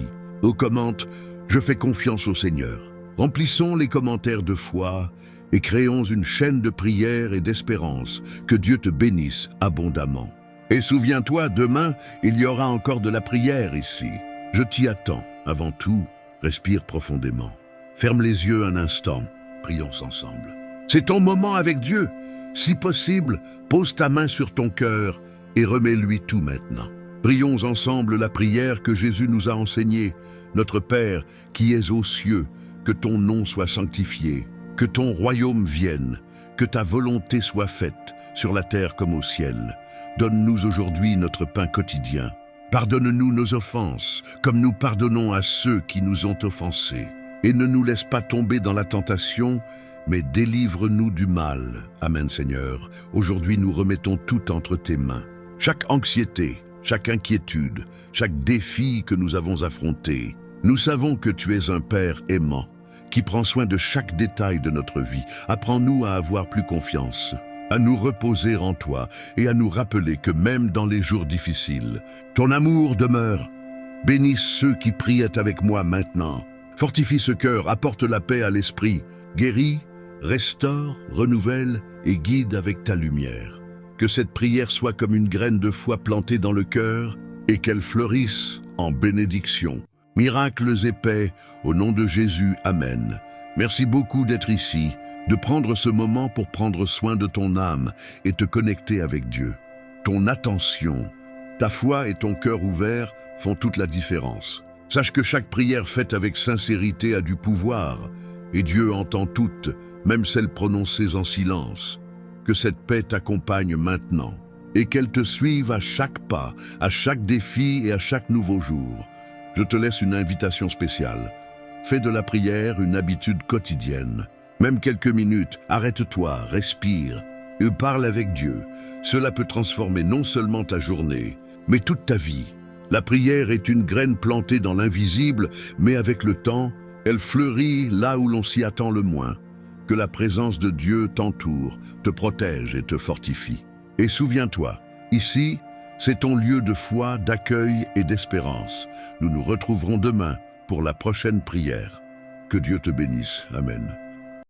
commente « Je fais confiance au Seigneur ». Remplissons les commentaires de foi et créons une chaîne de prière et d'espérance. Que Dieu te bénisse abondamment. Et souviens-toi, demain, il y aura encore de la prière ici. Je t'y attends. Avant tout, respire profondément. Ferme les yeux un instant. Prions ensemble. C'est ton moment avec Dieu. Si possible, pose ta main sur ton cœur et remets-lui tout maintenant. Prions ensemble la prière que Jésus nous a enseignée. Notre Père, qui es aux cieux, que ton nom soit sanctifié, que ton royaume vienne, que ta volonté soit faite, sur la terre comme au ciel. Donne-nous aujourd'hui notre pain quotidien. Pardonne-nous nos offenses, comme nous pardonnons à ceux qui nous ont offensés. Et ne nous laisse pas tomber dans la tentation, mais délivre-nous du mal. Amen, Seigneur. Aujourd'hui, nous remettons tout entre tes mains. Chaque anxiété, chaque inquiétude, chaque défi que nous avons affronté. Nous savons que tu es un Père aimant, qui prend soin de chaque détail de notre vie. Apprends-nous à avoir plus confiance, à nous reposer en toi et à nous rappeler que même dans les jours difficiles, ton amour demeure. Bénis ceux qui prient avec moi maintenant. Fortifie ce cœur, apporte la paix à l'esprit. Guéris, restaure, renouvelle et guide avec ta lumière. Que cette prière soit comme une graine de foi plantée dans le cœur et qu'elle fleurisse en bénédiction. Miracles et paix, au nom de Jésus, Amen. Merci beaucoup d'être ici, de prendre ce moment pour prendre soin de ton âme et te connecter avec Dieu. Ton attention, ta foi et ton cœur ouvert font toute la différence. Sache que chaque prière faite avec sincérité a du pouvoir, et Dieu entend toutes, même celles prononcées en silence. Que cette paix t'accompagne maintenant, et qu'elle te suive à chaque pas, à chaque défi et à chaque nouveau jour. Je te laisse une invitation spéciale. Fais de la prière une habitude quotidienne. Même quelques minutes, arrête-toi, respire et parle avec Dieu. Cela peut transformer non seulement ta journée, mais toute ta vie. La prière est une graine plantée dans l'invisible, mais avec le temps, elle fleurit là où l'on s'y attend le moins. Que la présence de Dieu t'entoure, te protège et te fortifie. Et souviens-toi, ici, c'est ton lieu de foi, d'accueil et d'espérance. Nous nous retrouverons demain pour la prochaine prière. Que Dieu te bénisse. Amen.